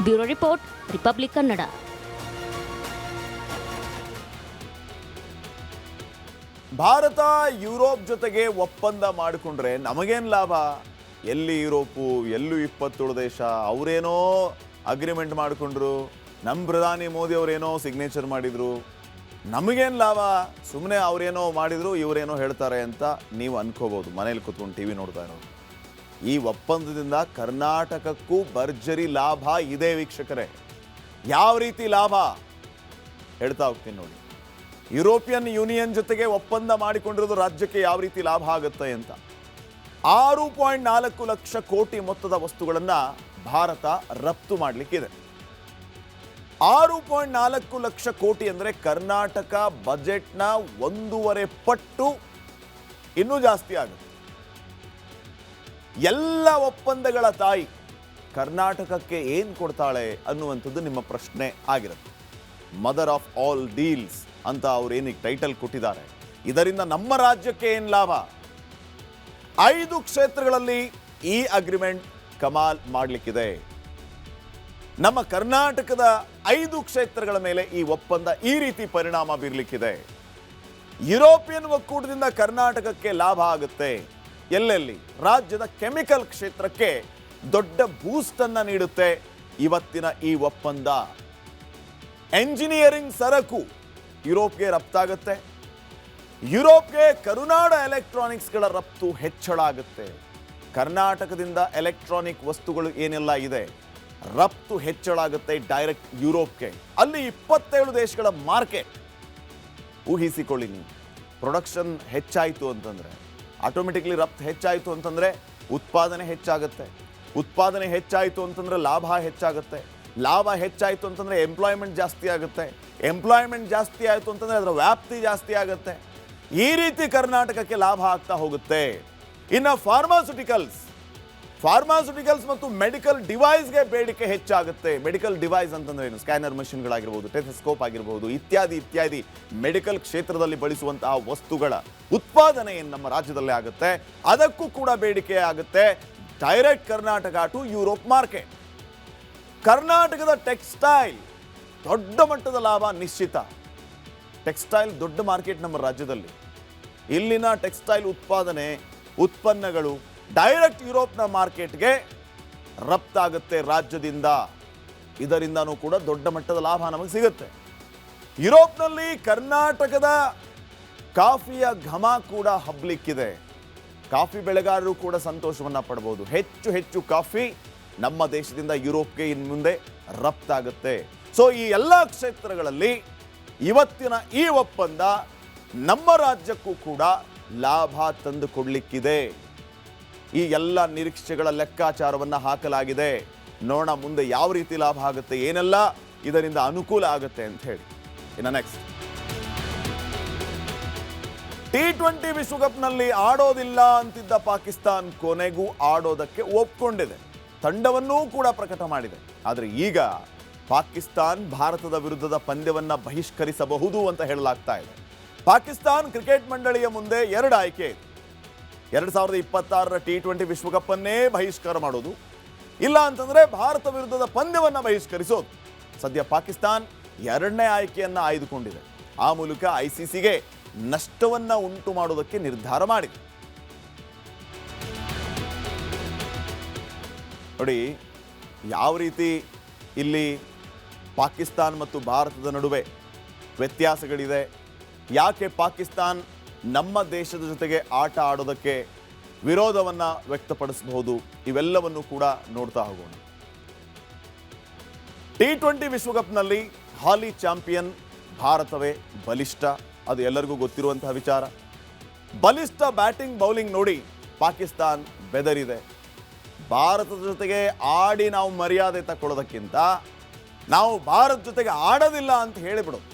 Bureau report, republic Kannada. Bharat Europe ಜೊತೆಗೆ ಒಪ್ಪಂದ ಮಾಡಿಕೊಂಡ್ರೆ ನಮಗೇನು ಲಾಭ? ಎಲ್ಲಿ ಯುರೋಪು, ಎಲ್ಲೂ 27 ದೇಶ, ಅವರೇನೋ ಅಗ್ರಿಮೆಂಟ್ ಮಾಡಿಕೊಂಡ್ರು, ನಮ್ಮ ಪ್ರಧಾನಿ ಮೋದಿ ಅವರೇನೋ ಸಿಗ್ನೇಚರ್ ಮಾಡಿದ್ರು, ನಮಗೇನು ಲಾಭ? ಸುಮ್ಮನೆ ಅವರೇನೋ ಮಾಡಿದ್ರು, ಇವರೇನೋ ಹೇಳ್ತಾರೆ ಅಂತ ನೀವು ಅನ್ಕೋಬೋದು ಮನೇಲಿ ಕೂತ್ಕೊಂಡು ಟಿ ವಿ ನೋಡ್ತಾ ಇರೋದು. ಈ ಒಪ್ಪಂದದಿಂದ ಕರ್ನಾಟಕಕ್ಕೂ ಭರ್ಜರಿ ಲಾಭ ಇದೆ ವೀಕ್ಷಕರೇ. ಯಾವ ರೀತಿ ಲಾಭ ಹೇಳ್ತಾ ಹೋಗ್ತೀನಿ ನೋಡಿ. ಯುರೋಪಿಯನ್ ಯೂನಿಯನ್ ಜೊತೆಗೆ ಒಪ್ಪಂದ ಮಾಡಿಕೊಂಡಿರೋದು ರಾಜ್ಯಕ್ಕೆ ಯಾವ ರೀತಿ ಲಾಭ ಆಗುತ್ತೆ ಅಂತ. 6.4 ಲಕ್ಷ ಕೋಟಿ ಮೊತ್ತದ ವಸ್ತುಗಳನ್ನು ಭಾರತ ರಫ್ತು ಮಾಡಲಿಕ್ಕಿದೆ. 6.4 ಲಕ್ಷ ಕೋಟಿ ಅಂದರೆ ಕರ್ನಾಟಕ ಬಜೆಟ್ನ 1.5 ಪಟ್ಟು ಇನ್ನೂ ಜಾಸ್ತಿ ಆಗುತ್ತೆ. ಎಲ್ಲ ಒಪ್ಪಂದಗಳ ತಾಯಿ ಕರ್ನಾಟಕಕ್ಕೆ ಏನು ಕೊಡ್ತಾಳೆ ಅನ್ನುವಂಥದ್ದು ನಿಮ್ಮ ಪ್ರಶ್ನೆ ಆಗಿರುತ್ತೆ. ಮದರ್ ಆಫ್ ಆಲ್ ಡೀಲ್ಸ್ ಅಂತ ಅವ್ರೇನಿಗೆ ಟೈಟಲ್ ಕೊಟ್ಟಿದ್ದಾರೆ. ಇದರಿಂದ ನಮ್ಮ ರಾಜ್ಯಕ್ಕೆ ಏನು ಲಾಭ? 5 ಕ್ಷೇತ್ರಗಳಲ್ಲಿ ಈ ಅಗ್ರಿಮೆಂಟ್ ಕಮಾಲ್ ಮಾಡಲಿಕ್ಕಿದೆ. ನಮ್ಮ ಕರ್ನಾಟಕದ 5 ಕ್ಷೇತ್ರಗಳ ಮೇಲೆ ಈ ಒಪ್ಪಂದ ಈ ರೀತಿ ಪರಿಣಾಮ ಬೀರಲಿಕ್ಕಿದೆ. ಯುರೋಪಿಯನ್ ಒಕ್ಕೂಟದಿಂದ ಕರ್ನಾಟಕಕ್ಕೆ ಲಾಭ ಆಗುತ್ತೆ. ಎಲ್ಲೆಲ್ಲಿ? ರಾಜ್ಯದ ಕೆಮಿಕಲ್ ಕ್ಷೇತ್ರಕ್ಕೆ ದೊಡ್ಡ ಬೂಸ್ಟ್ ಅನ್ನ ನೀಡುತ್ತೆ. ಇವತ್ತಿನ ಈ ಒಪ್ಪಂದ. ಎಂಜಿನಿಯರಿಂಗ್ ಸರಕು ಯುರೋಪ್ಗೆ ರಫ್ತಾಗುತ್ತೆ. ಯುರೋಪ್ಗೆ ಕರುನಾಡ ಎಲೆಕ್ಟ್ರಾನಿಕ್ಸ್ಗಳ ರಫ್ತು ಹೆಚ್ಚಳ ಆಗುತ್ತೆ. ಕರ್ನಾಟಕದಿಂದ ಎಲೆಕ್ಟ್ರಾನಿಕ್ ವಸ್ತುಗಳು ಏನೆಲ್ಲ ಇದೆ ರಫ್ತು ಹೆಚ್ಚಳ ಆಗುತ್ತೆ ಡೈರೆಕ್ಟ್ ಯುರೋಪ್ಗೆ. ಅಲ್ಲಿ 27 ದೇಶಗಳ ಮಾರ್ಕೆಟ್. ಊಹಿಸಿಕೊಳ್ಳಿ ನೀವು, ಪ್ರೊಡಕ್ಷನ್ ಹೆಚ್ಚಾಯಿತು ಅಂತಂದರೆ ಆಟೋಮೆಟಿಕ್ಲಿ ರಫ್ತು ಹೆಚ್ಚಾಯಿತು ಅಂತಂದರೆ ಉತ್ಪಾದನೆ ಹೆಚ್ಚಾಗುತ್ತೆ. ಉತ್ಪಾದನೆ ಹೆಚ್ಚಾಯಿತು ಅಂತಂದರೆ ಲಾಭ ಹೆಚ್ಚಾಗುತ್ತೆ. ಲಾಭ ಹೆಚ್ಚಾಯಿತು ಅಂತಂದರೆ ಎಂಪ್ಲಾಯ್ಮೆಂಟ್ ಜಾಸ್ತಿ ಆಗುತ್ತೆ. ಎಂಪ್ಲಾಯ್ಮೆಂಟ್ ಜಾಸ್ತಿ ಆಯಿತು ಅಂತಂದರೆ ಅದರ ವ್ಯಾಪ್ತಿ ಜಾಸ್ತಿ ಆಗುತ್ತೆ. ಈ ರೀತಿ ಕರ್ನಾಟಕಕ್ಕೆ ಲಾಭ ಆಗ್ತಾ ಹೋಗುತ್ತೆ. ಇನ್ನು ಫಾರ್ಮಾಸ್ಯೂಟಿಕಲ್ಸ್ ಮತ್ತು ಮೆಡಿಕಲ್ ಡಿವೈಸ್ಗೆ ಬೇಡಿಕೆ ಹೆಚ್ಚಾಗುತ್ತೆ. ಮೆಡಿಕಲ್ ಡಿವೈಸ್ ಅಂತಂದ್ರೆ ಏನು? ಸ್ಕ್ಯಾನರ್ ಮಷಿನ್ಗಳಾಗಿರ್ಬೋದು, ಟೆಥಸ್ಕೋಪ್ ಆಗಿರ್ಬೋದು, ಇತ್ಯಾದಿ ಮೆಡಿಕಲ್ ಕ್ಷೇತ್ರದಲ್ಲಿ ಬಳಸುವಂತಹ ವಸ್ತುಗಳ ಉತ್ಪಾದನೆ ನಮ್ಮ ರಾಜ್ಯದಲ್ಲೇ ಆಗುತ್ತೆ. ಅದಕ್ಕೂ ಕೂಡ ಬೇಡಿಕೆ ಆಗುತ್ತೆ. Direct Karnataka to Europe market. ಕರ್ನಾಟಕದ ಟೆಕ್ಸ್ಟೈಲ್ ದೊಡ್ಡ ಮಟ್ಟದ ಲಾಭ ನಿಶ್ಚಿತ. ಟೆಕ್ಸ್ಟೈಲ್ ದೊಡ್ಡ ಮಾರ್ಕೆಟ್ ನಮ್ಮ ರಾಜ್ಯದಲ್ಲಿ. ಇಲ್ಲಿನ ಟೆಕ್ಸ್ಟೈಲ್ ಉತ್ಪನ್ನಗಳು ಡೈರೆಕ್ಟ್ ಯುರೋಪ್ನ ಮಾರ್ಕೆಟ್ಗೆ ರಫ್ತಾಗುತ್ತೆ ರಾಜ್ಯದಿಂದ. ಇದರಿಂದನೂ ಕೂಡ ದೊಡ್ಡ ಮಟ್ಟದ ಲಾಭ ನಮಗೆ ಸಿಗುತ್ತೆ. ಯುರೋಪ್ನಲ್ಲಿ ಕರ್ನಾಟಕದ ಕಾಫಿಯ ಘಮ ಕೂಡ ಹಬ್ಬಲಿಕ್ಕಿದೆ. ಕಾಫಿ ಬೆಳೆಗಾರರು ಕೂಡ ಸಂತೋಷವನ್ನ ಪಡಬಹುದು. ಹೆಚ್ಚು ಕಾಫಿ ನಮ್ಮ ದೇಶದಿಂದ ಯುರೋಪ್ಗೆ ಇನ್ನು ಮುಂದೆ ರಫ್ತಾಗುತ್ತೆ. ಸೊ ಈ ಎಲ್ಲ ಕ್ಷೇತ್ರಗಳಲ್ಲಿ ಇವತ್ತಿನ ಈ ಒಪ್ಪಂದ ನಮ್ಮ ರಾಜ್ಯಕ್ಕೂ ಕೂಡ ಲಾಭ ತಂದುಕೊಡ್ಲಿಕ್ಕಿದೆ. ಈ ಎಲ್ಲ ನಿರೀಕ್ಷೆಗಳ ಲೆಕ್ಕಾಚಾರವನ್ನು ಹಾಕಲಾಗಿದೆ. ನೋಡೋಣ ಮುಂದೆ ಯಾವ ರೀತಿ ಲಾಭ ಆಗುತ್ತೆ, ಏನೆಲ್ಲ ಇದರಿಂದ ಅನುಕೂಲ ಆಗುತ್ತೆ ಅಂತ ಹೇಳಿ. ಇನ್ನು ನೆಕ್ಸ್ಟ್, T20 ವಿಶ್ವಕಪ್ನಲ್ಲಿ ಆಡೋದಿಲ್ಲ ಅಂತಿದ್ದ ಪಾಕಿಸ್ತಾನ್ ಕೊನೆಗೂ ಆಡೋದಕ್ಕೆ ಒಪ್ಕೊಂಡಿದೆ. ತಂಡವನ್ನೂ ಕೂಡ ಪ್ರಕಟ ಮಾಡಿದೆ. ಆದರೆ ಈಗ ಪಾಕಿಸ್ತಾನ್ ಭಾರತದ ವಿರುದ್ಧದ ಪಂದ್ಯವನ್ನ ಬಹಿಷ್ಕರಿಸಬಹುದು ಅಂತ ಹೇಳಲಾಗ್ತಾ ಇದೆ. ಪಾಕಿಸ್ತಾನ್ ಕ್ರಿಕೆಟ್ ಮಂಡಳಿಯ ಮುಂದೆ 2 ಆಯ್ಕೆ ಇದೆ. 2026ರ T20 ವಿಶ್ವಕಪ್ ಅನ್ನೇ ಬಹಿಷ್ಕಾರ ಮಾಡೋದು, ಇಲ್ಲ ಅಂತಂದ್ರೆ ಭಾರತ ವಿರುದ್ಧದ ಪಂದ್ಯವನ್ನ ಬಹಿಷ್ಕರಿಸೋದು. ಸದ್ಯ ಪಾಕಿಸ್ತಾನ್ 2ನೇ ಆಯ್ಕೆಯನ್ನ ಆಯ್ದುಕೊಂಡಿದೆ. ಆ ಮೂಲಕ ICCಗೆ ನಷ್ಟವನ್ನ ಉಂಟು ಮಾಡೋದಕ್ಕೆ ನಿರ್ಧಾರ ಮಾಡಿದೆ. ನೋಡಿ ಯಾವ ರೀತಿ ಇಲ್ಲಿ ಪಾಕಿಸ್ತಾನ್ ಮತ್ತು ಭಾರತದ ನಡುವೆ ವ್ಯತ್ಯಾಸಗಳಿದೆ. ಯಾಕೆ ಪಾಕಿಸ್ತಾನ್ ನಮ್ಮ ದೇಶದ ಜೊತೆಗೆ ಆಟ ಆಡೋದಕ್ಕೆ ವಿರೋಧವನ್ನ ವ್ಯಕ್ತಪಡಿಸಬಹುದು, ಇವೆಲ್ಲವನ್ನು ಕೂಡ ನೋಡ್ತಾ ಹೋಗೋಣ. T20 ವಿಶ್ವಕಪ್ನಲ್ಲಿ ಹಾಲಿ ಚಾಂಪಿಯನ್ ಭಾರತವೇ ಬಲಿಷ್ಠ, ಅದು ಎಲ್ಲರಿಗೂ ಗೊತ್ತಿರುವಂತಹ ವಿಚಾರ. ಬಲಿಷ್ಠ ಬ್ಯಾಟಿಂಗ್ ಬೌಲಿಂಗ್ ನೋಡಿ ಪಾಕಿಸ್ತಾನ್ ಬೆದರಿದೆ. ಭಾರತದ ಜೊತೆಗೆ ಆಡಿ ನಾವು ಮರ್ಯಾದೆ ತಗೊಳ್ಳೋದಕ್ಕಿಂತ ನಾವು ಭಾರತ ಜೊತೆಗೆ ಆಡೋದಿಲ್ಲ ಅಂತ ಹೇಳಿಬಿಡೋದು,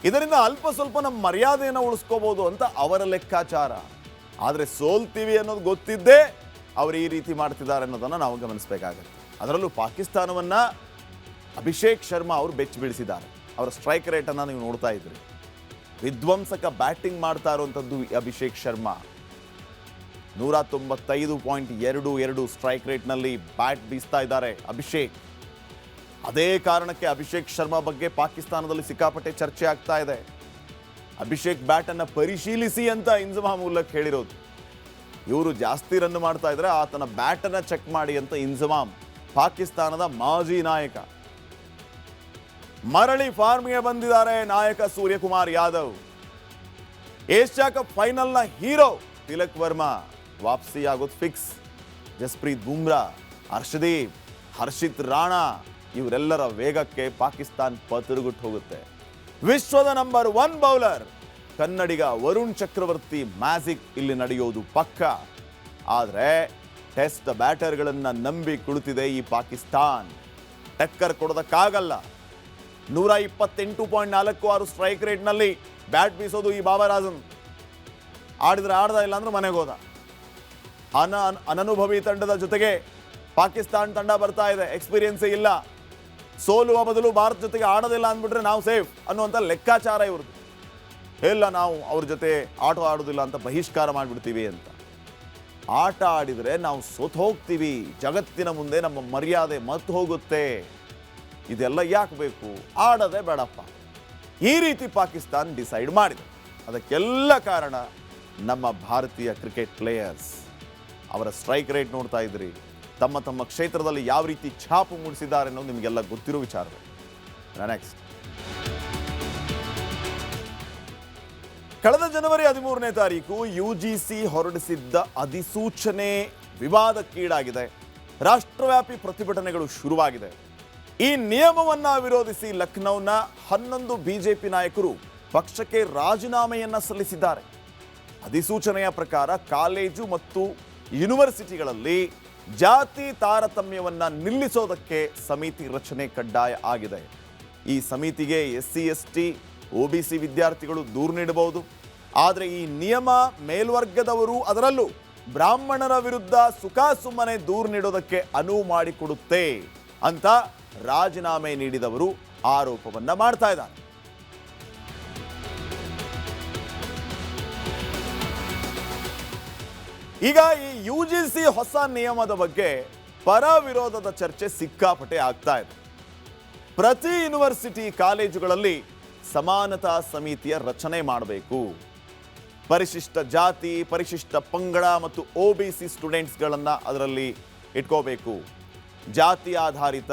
ಇದರಿಂದ ಅಲ್ಪ ಸ್ವಲ್ಪ ನಮ್ಮ ಮರ್ಯಾದೆಯನ್ನು ಉಳಿಸ್ಕೋಬಹುದು ಅಂತ ಅವರ ಲೆಕ್ಕಾಚಾರ. ಆದರೆ ಸೋಲ್ತೀವಿ ಅನ್ನೋದು ಗೊತ್ತಿದ್ದೇ ಅವರು ಈ ರೀತಿ ಮಾಡ್ತಿದ್ದಾರೆ ಅನ್ನೋದನ್ನು ನಾವು ಗಮನಿಸಬೇಕಾಗತ್ತೆ. ಅದರಲ್ಲೂ ಪಾಕಿಸ್ತಾನವನ್ನು ಅಭಿಷೇಕ್ ಶರ್ಮಾ ಅವರು ಬೆಚ್ಚಿ ಬೀಳಿಸಿದ್ದಾರೆ. ಅವರ ಸ್ಟ್ರೈಕ್ ರೇಟನ್ನು ನೀವು ನೋಡ್ತಾ ಇದ್ರಿ. ವಿಧ್ವಂಸಕ ಬ್ಯಾಟಿಂಗ್ ಮಾಡ್ತಾ ಇರುವಂಥದ್ದು ಅಭಿಷೇಕ್ ಶರ್ಮಾ. 195.22 ಸ್ಟ್ರೈಕ್ ರೇಟ್ನಲ್ಲಿ ಬ್ಯಾಟ್ ಬೀಸ್ತಾ ಇದ್ದಾರೆ ಅಭಿಷೇಕ್. ಅದೇ ಕಾರಣಕ್ಕೆ ಅಭಿಷೇಕ್ ಶರ್ಮಾ ಬಗ್ಗೆ ಪಾಕಿಸ್ತಾನದಲ್ಲಿ ಸಿಕ್ಕಾಪಟ್ಟೆ ಚರ್ಚೆ ಆಗ್ತಾ ಇದೆ. ಅಭಿಷೇಕ್ ಬ್ಯಾಟನ್ನು ಪರಿಶೀಲಿಸಿ ಅಂತ ಇಂಜಮಾಮ್ ಉಲ್ಲಕ್ ಹೇಳಿರೋದು. ಇವರು ಜಾಸ್ತಿ ರನ್ ಮಾಡ್ತಾ ಇದ್ರೆ ಆತನ ಬ್ಯಾಟನ್ನು ಚೆಕ್ ಮಾಡಿ ಅಂತ ಇಂಜಮಾಮ್, ಪಾಕಿಸ್ತಾನದ ಮಾಜಿ ನಾಯಕ. ಮರಳಿ ಫಾರ್ಮ್ಗೆ ಬಂದಿದ್ದಾರೆ ನಾಯಕ ಸೂರ್ಯಕುಮಾರ್ ಯಾದವ್. ಏಷ್ಯಾ ಕಪ್ ಫೈನಲ್ನ ಹೀರೋ ತಿಲಕ್ ವರ್ಮಾ ವಾಪಸಿ ಆಗೋದು ಫಿಕ್ಸ್. ಜಸ್ಪ್ರೀತ್ ಬುಮ್ರಾ, ಹರ್ಷದೀಪ್, ಹರ್ಷಿತ್ ರಾಣಾ ಇವರೆಲ್ಲರ ವೇಗಕ್ಕೆ ಪಾಕಿಸ್ತಾನ್ ಪತರುಗುಟ್ಟು ಹೋಗುತ್ತೆ. ವಿಶ್ವದ ನಂಬರ್ 1 ಬೌಲರ್ ಕನ್ನಡಿಗ ವರುಣ್ ಚಕ್ರವರ್ತಿ ಮ್ಯಾಜಿಕ್ ಇಲ್ಲಿ ನಡೆಯೋದು ಪಕ್ಕ. ಆದರೆ ಟೆಸ್ಟ್ ಬ್ಯಾಟರ್ಗಳನ್ನು ನಂಬಿ ಕುಳಿತಿದೆ ಈ ಪಾಕಿಸ್ತಾನ್. ಟಕ್ಕರ್ ಕೊಡೋದಕ್ಕಾಗಲ್ಲ. 128.46 ಸ್ಟ್ರೈಕ್ ರೇಟ್ನಲ್ಲಿ ಬ್ಯಾಟ್ ಬೀಸೋದು ಈ ಬಾಬರ್ ಆಜಮ್. ಆಡಿದ್ರೆ ಆಡ್ದ, ಇಲ್ಲ ಅಂದ್ರೆ ಮನೆಗೆ ಹೋದ. ಅನನುಭವಿ ತಂಡದ ಜೊತೆಗೆ ಪಾಕಿಸ್ತಾನ್ ತಂಡ ಬರ್ತಾ ಇದೆ, ಎಕ್ಸ್ಪೀರಿಯನ್ಸೇ ಇಲ್ಲ. ಸೋಲುವ ಬದಲು ಭಾರತ ಜೊತೆಗೆ ಆಡೋದಿಲ್ಲ ಅಂದ್ಬಿಟ್ರೆ ನಾವು ಸೇಫ್ ಅನ್ನುವಂಥ ಲೆಕ್ಕಾಚಾರ ಇವ್ರದ್ದು. ಇಲ್ಲ, ನಾವು ಅವ್ರ ಜೊತೆ ಆಟ ಆಡೋದಿಲ್ಲ ಅಂತ ಬಹಿಷ್ಕಾರ ಮಾಡಿಬಿಡ್ತೀವಿ ಅಂತ. ಆಟ ಆಡಿದರೆ ನಾವು ಸೋತು ಹೋಗ್ತೀವಿ, ಜಗತ್ತಿನ ಮುಂದೆ ನಮ್ಮ ಮರ್ಯಾದೆ ಮತ್ತು ಹೋಗುತ್ತೆ, ಇದೆಲ್ಲ ಯಾಕೆ ಬೇಕು, ಆಡೋದೇ ಬೇಡಪ್ಪ, ಈ ರೀತಿ ಪಾಕಿಸ್ತಾನ್ ಡಿಸೈಡ್ ಮಾಡಿದೆ. ಅದಕ್ಕೆಲ್ಲ ಕಾರಣ ನಮ್ಮ ಭಾರತೀಯ ಕ್ರಿಕೆಟ್ ಪ್ಲೇಯರ್ಸ್. ಅವರ ಸ್ಟ್ರೈಕ್ ರೇಟ್ ನೋಡ್ತಾ ಇದ್ರಿ, ತಮ್ಮ ತಮ್ಮ ಕ್ಷೇತ್ರದಲ್ಲಿ ಯಾವ ರೀತಿ ಛಾಪು ಮೂಡಿಸಿದ್ದಾರೆ ಅನ್ನೋದು ನಿಮಗೆಲ್ಲ ಗೊತ್ತಿರೋ ವಿಚಾರವೇ. ನೆಕ್ಸ್ಟ್, ಕಳೆದ ಜನವರಿ 13ನೇ ತಾರೀಕು UGC ಹೊರಡಿಸಿದ್ದ ಅಧಿಸೂಚನೆ ವಿವಾದಕ್ಕೀಡಾಗಿದೆ. ರಾಷ್ಟ್ರವ್ಯಾಪಿ ಪ್ರತಿಭಟನೆಗಳು ಶುರುವಾಗಿದೆ. ಈ ನಿಯಮವನ್ನ ವಿರೋಧಿಸಿ ಲಖನೌನ 11 ಬಿಜೆಪಿ ನಾಯಕರು ಪಕ್ಷಕ್ಕೆ ರಾಜೀನಾಮೆಯನ್ನ ಸಲ್ಲಿಸಿದ್ದಾರೆ. ಅಧಿಸೂಚನೆಯ ಪ್ರಕಾರ ಕಾಲೇಜು ಮತ್ತು ಯೂನಿವರ್ಸಿಟಿಗಳಲ್ಲಿ ಜಾತಿ ತಾರತಮ್ಯವನ್ನ ನಿಲ್ಲಿಸೋದಕ್ಕೆ ಸಮಿತಿ ರಚನೆ ಕಡ್ಡಾಯ ಆಗಿದೆ. ಈ ಸಮಿತಿಗೆ SC ST OBC ವಿದ್ಯಾರ್ಥಿಗಳು ದೂರು ನೀಡಬಹುದು. ಆದರೆ ಈ ನಿಯಮ ಮೇಲ್ವರ್ಗದವರು, ಅದರಲ್ಲೂ ಬ್ರಾಹ್ಮಣರ ವಿರುದ್ಧ ಸುಖಾಸುಮ್ಮನೆ ದೂರು ನೀಡೋದಕ್ಕೆ ಅನುವು ಮಾಡಿಕೊಡುತ್ತೆ ಅಂತ ರಾಜೀನಾಮೆ ನೀಡಿದವರು ಆರೋಪವನ್ನ ಮಾಡ್ತಾ ಇದ್ದಾರೆ. ಈಗ ಈ UGC ಹೊಸ ನಿಯಮದ ಬಗ್ಗೆ ಪರ ವಿರೋಧದ ಚರ್ಚೆ ಸಿಕ್ಕಾಪಟ್ಟೆ ಆಗ್ತಾ ಇದೆ. ಪ್ರತಿ ಯೂನಿವರ್ಸಿಟಿ ಕಾಲೇಜುಗಳಲ್ಲಿ ಸಮಾನತಾ ಸಮಿತಿಯ ರಚನೆ ಮಾಡಬೇಕು. ಪರಿಶಿಷ್ಟ ಜಾತಿ, ಪರಿಶಿಷ್ಟ ಪಂಗಡ ಮತ್ತು OBC ಸ್ಟೂಡೆಂಟ್ಸ್ಗಳನ್ನು ಅದರಲ್ಲಿ ಇಟ್ಕೋಬೇಕು. ಜಾತಿ ಆಧಾರಿತ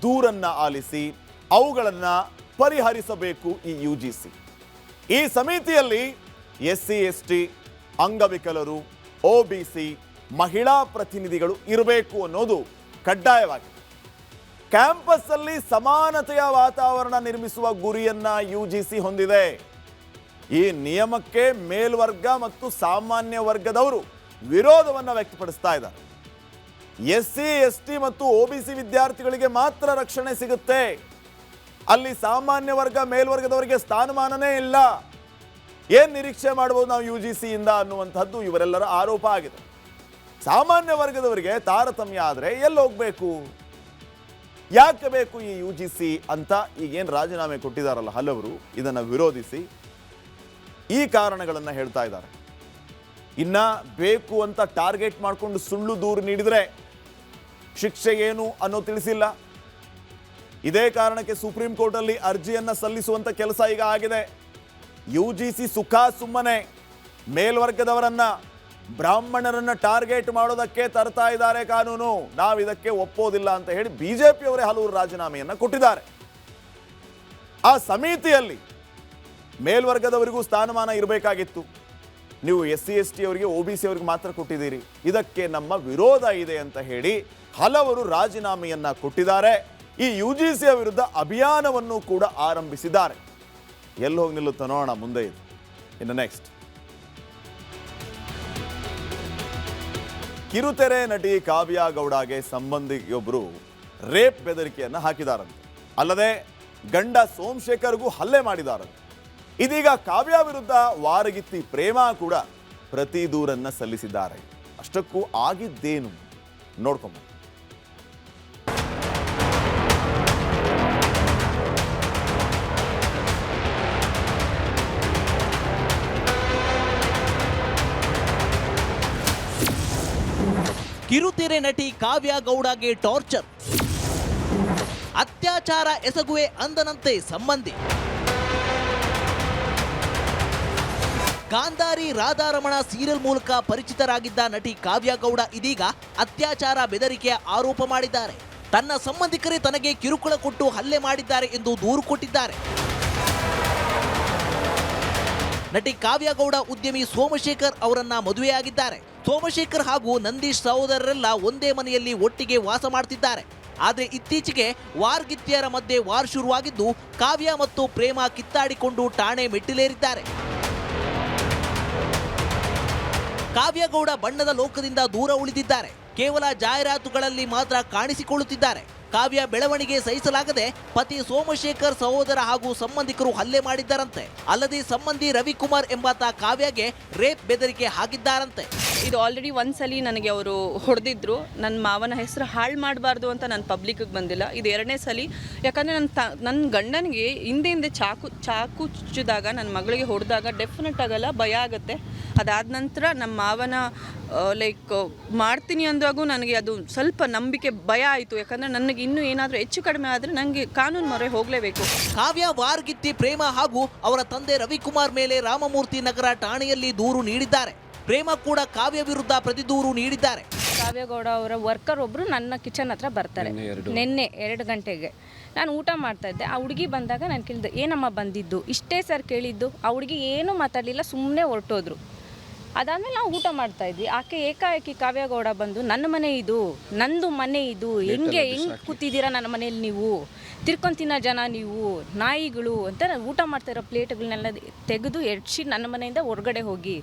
ದೂರನ್ನ ಆಲಿಸಿ ಅವುಗಳನ್ನು ಪರಿಹರಿಸಬೇಕು ಈ UGC. ಈ ಸಮಿತಿಯಲ್ಲಿ SC ST, ಅಂಗವಿಕಲರು, OBC, ಮಹಿಳಾ ಪ್ರತಿನಿಧಿಗಳು ಇರಬೇಕು ಅನ್ನೋದು ಕಡ್ಡಾಯವಾಗಿದೆ. ಕ್ಯಾಂಪಸ್ ಅಲ್ಲಿ ಸಮಾನತೆಯ ವಾತಾವರಣ ನಿರ್ಮಿಸುವ ಗುರಿಯನ್ನ UGC ಹೊಂದಿದೆ. ಈ ನಿಯಮಕ್ಕೆ ಮೇಲ್ವರ್ಗ ಮತ್ತು ಸಾಮಾನ್ಯ ವರ್ಗದವರು ವಿರೋಧವನ್ನು ವ್ಯಕ್ತಪಡಿಸ್ತಾ ಇದ್ದಾರೆ. SC ST ಮತ್ತು OBC ವಿದ್ಯಾರ್ಥಿಗಳಿಗೆ ಮಾತ್ರ ರಕ್ಷಣೆ ಸಿಗುತ್ತೆ. ಅಲ್ಲಿ ಸಾಮಾನ್ಯ ವರ್ಗ ಮೇಲ್ವರ್ಗದವರಿಗೆ ಸ್ಥಾನಮಾನನೇ ಇಲ್ಲ. ಏನ್ ನಿರೀಕ್ಷೆ ಮಾಡಬಹುದು ನಾವು UGC ಇಂದ ಅನ್ನುವಂಥದ್ದು ಇವರೆಲ್ಲರ ಆರೋಪ ಆಗಿದೆ. ಸಾಮಾನ್ಯ ವರ್ಗದವರಿಗೆ ತಾರತಮ್ಯ ಆದರೆ ಎಲ್ಲಿ ಹೋಗ್ಬೇಕು, ಯಾಕೆ ಬೇಕು ಈ UGC ಅಂತ ಈಗೇನು ರಾಜೀನಾಮೆ ಕೊಟ್ಟಿದ್ದಾರಲ್ಲ ಹಲವರು, ಇದನ್ನು ವಿರೋಧಿಸಿ ಈ ಕಾರಣಗಳನ್ನು ಹೇಳ್ತಾ ಇದ್ದಾರೆ. ಇನ್ನ ಬೇಕು ಅಂತ ಟಾರ್ಗೆಟ್ ಮಾಡಿಕೊಂಡು ಸುಳ್ಳು ದೂರು ನೀಡಿದರೆ ಶಿಕ್ಷೆ ಏನು ಅನ್ನೋ ತಿಳಿಸಿಲ್ಲ. ಇದೇ ಕಾರಣಕ್ಕೆ ಸುಪ್ರೀಂ ಕೋರ್ಟಲ್ಲಿ ಅರ್ಜಿಯನ್ನು ಸಲ್ಲಿಸುವಂಥ ಕೆಲಸ ಈಗ ಆಗಿದೆ. UGC ಸುಮ್ಮನೆ ಮೇಲ್ವರ್ಗದವರನ್ನ, ಬ್ರಾಹ್ಮಣರನ್ನ ಟಾರ್ಗೆಟ್ ಮಾಡೋದಕ್ಕೆ ತರ್ತಾ ಇದ್ದಾರೆ ಕಾನೂನು, ನಾವು ಇದಕ್ಕೆ ಒಪ್ಪೋದಿಲ್ಲ ಅಂತ ಹೇಳಿ ಬಿಜೆಪಿಯವರೇ ಹಲವು ರಾಜೀನಾಮೆಯನ್ನ ಕೊಟ್ಟಿದ್ದಾರೆ. ಆ ಸಮಿತಿಯಲ್ಲಿ ಮೇಲ್ವರ್ಗದವರಿಗೂ ಸ್ಥಾನಮಾನ ಇರಬೇಕಾಗಿತ್ತು. ನೀವು SC ST ಅವರಿಗೆ OBC ಅವರಿಗೆ ಮಾತ್ರ ಕೊಟ್ಟಿದ್ದೀರಿ, ಇದಕ್ಕೆ ನಮ್ಮ ವಿರೋಧ ಇದೆ ಅಂತ ಹೇಳಿ ಹಲವರು ರಾಜೀನಾಮೆಯನ್ನ ಕೊಟ್ಟಿದ್ದಾರೆ. ಈ UGC ವಿರುದ್ಧ ಅಭಿಯಾನವನ್ನು ಕೂಡ ಆರಂಭಿಸಿದ್ದಾರೆ. ಎಲ್ಲಿ ಹೋಗಿ ನಿಲ್ಲುತ್ತ ನೋಡೋಣ ಮುಂದೆ ಇದು. ಇನ್ನು ನೆಕ್ಸ್ಟ್, ಕಿರುತೆರೆ ನಟಿ ಕಾವ್ಯ ಗೌಡಗೆ ಸಂಬಂಧಿಯೊಬ್ಬರು ರೇಪ್ ಬೆದರಿಕೆಯನ್ನು ಹಾಕಿದಾರಂತೆ. ಅಲ್ಲದೆ ಗಂಡ ಸೋಮಶೇಖರ್ಗೂ ಹಲ್ಲೆ ಮಾಡಿದಾರಂತೆ. ಇದೀಗ ಕಾವ್ಯ ವಿರುದ್ಧ ವಾರಗಿತ್ತಿ ಪ್ರೇಮ ಕೂಡ ಪ್ರತಿ ದೂರನ್ನ ಸಲ್ಲಿಸಿದ್ದಾರೆ. ಅಷ್ಟಕ್ಕೂ ಆಗಿದ್ದೇನು ನೋಡ್ಕೊಂಬ. ಕಿರುತೆರೆ ನಟಿ ಕಾವ್ಯ ಗೌಡಗೆ ಟಾರ್ಚರ್, ಅತ್ಯಾಚಾರ ಎಸಗುವೆ ಅಂದನಂತೆ ಸಂಬಂಧಿ. ಗಾಂಧಾರಿ ರಾಧಾರಮಣ ಸೀರಿಯಲ್ ಮೂಲಕ ಪರಿಚಿತರಾಗಿದ್ದ ನಟಿ ಕಾವ್ಯ ಗೌಡ ಇದೀಗ ಅತ್ಯಾಚಾರ ಬೆದರಿಕೆಯ ಆರೋಪ ಮಾಡಿದ್ದಾರೆ. ತನ್ನ ಸಂಬಂಧಿಕರೇ ತನಗೆ ಕಿರುಕುಳ ಕೊಟ್ಟು ಹಲ್ಲೆ ಮಾಡಿದ್ದಾರೆ ಎಂದು ದೂರು ಕೊಟ್ಟಿದ್ದಾರೆ. ನಟಿ ಕಾವ್ಯ ಗೌಡ ಉದ್ಯಮಿ ಸೋಮಶೇಖರ್ ಅವರನ್ನ ಮದುವೆಯಾಗಿದ್ದಾರೆ. ಸೋಮಶೇಖರ್ ಹಾಗೂ ನಂದೀಶ್ ಸಹೋದರರೆಲ್ಲ ಒಂದೇ ಮನೆಯಲ್ಲಿ ಒಟ್ಟಿಗೆ ವಾಸ ಮಾಡ್ತಿದ್ದಾರೆ. ಆದರೆ ಇತ್ತೀಚೆಗೆ ವಾರ್ಗಿತ್ಯರ ಮಧ್ಯೆ ವಾರ್ ಶುರುವಾಗಿದ್ದು ಕಾವ್ಯ ಮತ್ತು ಪ್ರೇಮ ಕಿತ್ತಾಡಿಕೊಂಡು ಠಾಣೆ ಮೆಟ್ಟಿಲೇರಿದ್ದಾರೆ. ಕಾವ್ಯಗೌಡ ಬಣ್ಣದ ಲೋಕದಿಂದ ದೂರ ಉಳಿದಿದ್ದಾರೆ. ಕೇವಲ ಜಾಹೀರಾತುಗಳಲ್ಲಿ ಮಾತ್ರ ಕಾಣಿಸಿಕೊಳ್ಳುತ್ತಿದ್ದಾರೆ. ಕಾವ್ಯ ಬೆಳವಣಿಗೆ ಸಹಿಸಲಾಗದೆ ಪತಿ ಸೋಮಶೇಖರ್ ಸಹೋದರ ಹಾಗೂ ಸಂಬಂಧಿಕರು ಹಲ್ಲೆ ಮಾಡಿದ್ದಾರಂತೆ. ಅಲ್ಲದೆ ಸಂಬಂಧಿ ರವಿಕುಮಾರ್ ಎಂಬಾತ ಕಾವ್ಯಗೆ ರೇಪ್ ಬೆದರಿಕೆ ಹಾಕಿದ್ದಾರಂತೆ. ಇದು ಆಲ್ರೆಡಿ ಒಂದ್ಸಲಿ ನನಗೆ ಅವರು ಹೊಡೆದಿದ್ರು. ನನ್ನ ಮಾವನ ಹೆಸರು ಹಾಳು ಮಾಡಬಾರ್ದು ಅಂತ ನಾನು ಪಬ್ಲಿಕ್ಗೆ ಬಂದಿಲ್ಲ. ಇದು ಎರಡನೇ ಸಲ. ಯಾಕಂದರೆ ನನ್ನ ಗಂಡನಿಗೆ ಹಿಂದೆ ಚಾಕು ಚುಚ್ಚಿದಾಗ ನನ್ನ ಮಗಳಿಗೆ ಹೊಡೆದಾಗ ಡೆಫಿನೆಟ್ ಆಗಲ್ಲ, ಭಯ ಆಗುತ್ತೆ. ಅದಾದ ನಂತರ ನಮ್ಮ ಮಾವನ ಲೈಕ್ ಮಾಡ್ತೀನಿ ಅಂದಾಗೂ ನನಗೆ ಅದು ಸ್ವಲ್ಪ ನಂಬಿಕೆ ಭಯ ಆಯಿತು. ಯಾಕಂದರೆ ನನಗೆ ಇನ್ನೂ ಏನಾದರೂ ಹೆಚ್ಚು ಕಡಿಮೆ ಆದರೆ ನನಗೆ ಕಾನೂನು ಮೊರೆ ಹೋಗಲೇಬೇಕು. ಕಾವ್ಯ ವಾರ್ಗಿತ್ತಿ ಪ್ರೇಮ ಹಾಗೂ ಅವರ ತಂದೆ ರವಿಕುಮಾರ್ ಮೇಲೆ ರಾಮಮೂರ್ತಿ ನಗರ ಠಾಣೆಯಲ್ಲಿ ದೂರು ನೀಡಿದ್ದಾರೆ. ಪ್ರೇಮ ಕೂಡ ಕಾವ್ಯ ವಿರುದ್ಧ ಪ್ರತಿ ದೂರು ನೀಡಿದ್ದಾರೆ. ಕಾವ್ಯಗೌಡ ಅವರ ವರ್ಕರ್ ಒಬ್ಬರು ನನ್ನ ಕಿಚನ್ ಹತ್ರ ಬರ್ತಾರೆ ನಿನ್ನೆ 2 ಗಂಟೆಗೆ. ನಾನು ಊಟ ಮಾಡ್ತಾ ಇದ್ದೆ. ಆ ಹುಡುಗಿ ಬಂದಾಗ ನಾನು ಕೇಳಿದೆ, ಏನಮ್ಮ ಬಂದಿದ್ದು? ಇಷ್ಟೇ ಸರ್ ಕೇಳಿದ್ದು. ಆ ಹುಡುಗಿ ಏನೂ ಮಾತಾಡಲಿಲ್ಲ, ಸುಮ್ಮನೆ ಹೊರಟೋದ್ರು. ಅದಾದಮೇಲೆ ನಾವು ಊಟ ಮಾಡ್ತಾ ಇದ್ವಿ. ಆಕೆ ಏಕಾಏಕಿ ಕಾವ್ಯಗೌಡ ಬಂದು, ನನ್ನ ಮನೆ ಇದು, ನಂದು ಮನೆ ಇದು, ಹೆಂಗೆ ಕೂತಿದ್ದೀರಾ ನನ್ನ ಮನೇಲಿ ನೀವು, ತಿರ್ಕೊಂತಿನ ಜನ ನೀವು ನಾಯಿಗಳು ಅಂತ ಊಟ ಮಾಡ್ತಾ ಇರೋ ಪ್ಲೇಟ್ಗಳನ್ನೆಲ್ಲ ತೆಗೆದು ಎಡ್ಸಿ ನನ್ನ ಮನೆಯಿಂದ ಹೊರಗಡೆ ಹೋಗಿ.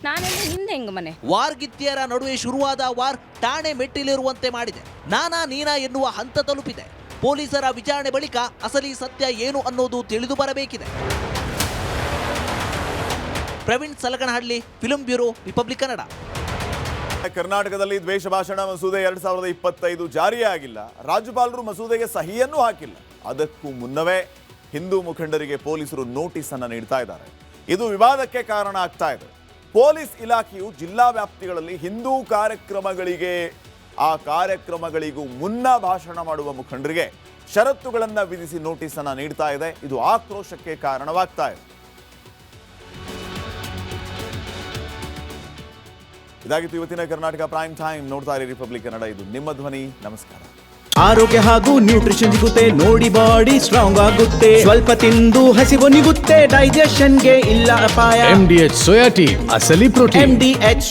ನಾನೆಲ್ಲ ಹಿಂದೆ ಹೆಂಗೆ ಮನೆ. ವಾರ್ಗಿತ್ತಿಯರ ನಡುವೆ ಶುರುವಾದ ವಾರ್ ಠಾಣೆ ಮೆಟ್ಟಿಲಿರುವಂತೆ ಮಾಡಿದೆ. ನಾನಾ ನೀನಾ ಎನ್ನುವ ಹಂತ ತಲುಪಿದೆ. ಪೊಲೀಸರ ವಿಚಾರಣೆ ಬಳಿಕ ಅಸಲಿ ಸತ್ಯ ಏನು ಅನ್ನೋದು ತಿಳಿದು ಬರಬೇಕಿದೆ. Praveen Salaganahalli, film bureau, Republic Kannada. ಕರ್ನಾಟಕದಲ್ಲಿ ದ್ವೇಷ ಭಾಷಣ ಮಸೂದೆ 2025 ಜಾರಿಯೇ ಆಗಿಲ್ಲ. ರಾಜ್ಯಪಾಲರು ಮಸೂದೆಗೆ ಸಹಿಯನ್ನೂ ಹಾಕಿಲ್ಲ. ಅದಕ್ಕೂ ಮುನ್ನವೇ ಹಿಂದೂ ಮುಖಂಡರಿಗೆ ಪೊಲೀಸರು ನೋಟಿಸ್ ಅನ್ನು ನೀಡ್ತಾ ಇದ್ದಾರೆ. ಇದು ವಿವಾದಕ್ಕೆ ಕಾರಣ ಆಗ್ತಾ ಇದೆ. ಪೊಲೀಸ್ ಇಲಾಖೆಯು ಜಿಲ್ಲಾ ವ್ಯಾಪ್ತಿಗಳಲ್ಲಿ ಹಿಂದೂ ಕಾರ್ಯಕ್ರಮಗಳಿಗೂ ಮುನ್ನ ಭಾಷಣ ಮಾಡುವ ಮುಖಂಡರಿಗೆ ಷರತ್ತುಗಳನ್ನು ವಿಧಿಸಿ ನೋಟಿಸ್ ಅನ್ನು ನೀಡ್ತಾ ಇದೆ. ಇದು ಆಕ್ರೋಶಕ್ಕೆ ಕಾರಣವಾಗ್ತಾ ಇದೆ. ಇದಾಗಿತ್ತು ಇವತ್ತಿನ ಕರ್ನಾಟಕ ಪ್ರೈಮ್ ಟೈಮ್. ನೋಡ್ತಾ ಇರಿ ರಿಪಬ್ಲಿಕ್ ಕನ್ನಡ, ಇದು ನಿಮ್ಮ ಧ್ವನಿ. ನಮಸ್ಕಾರ. ಆರೋಗ್ಯ ಹಾಗೂ ನ್ಯೂಟ್ರಿಷನ್ ಸಿಗುತ್ತೆ, ನೋಡಿ ಬಾಡಿ ಸ್ಟ್ರಾಂಗ್ ಆಗುತ್ತೆ, ಸ್ವಲ್ಪ ತಿಂದು ಹಸಿವು ನಿಗುತ್ತೆ, ಡೈಜೆಷನ್ಗೆ ಇಲ್ಲ ಅಪಾಯ. MDH ಸೋಯಾ ಟೀ, ಅಸಲಿ ಪ್ರೋಟೀನ್. MDH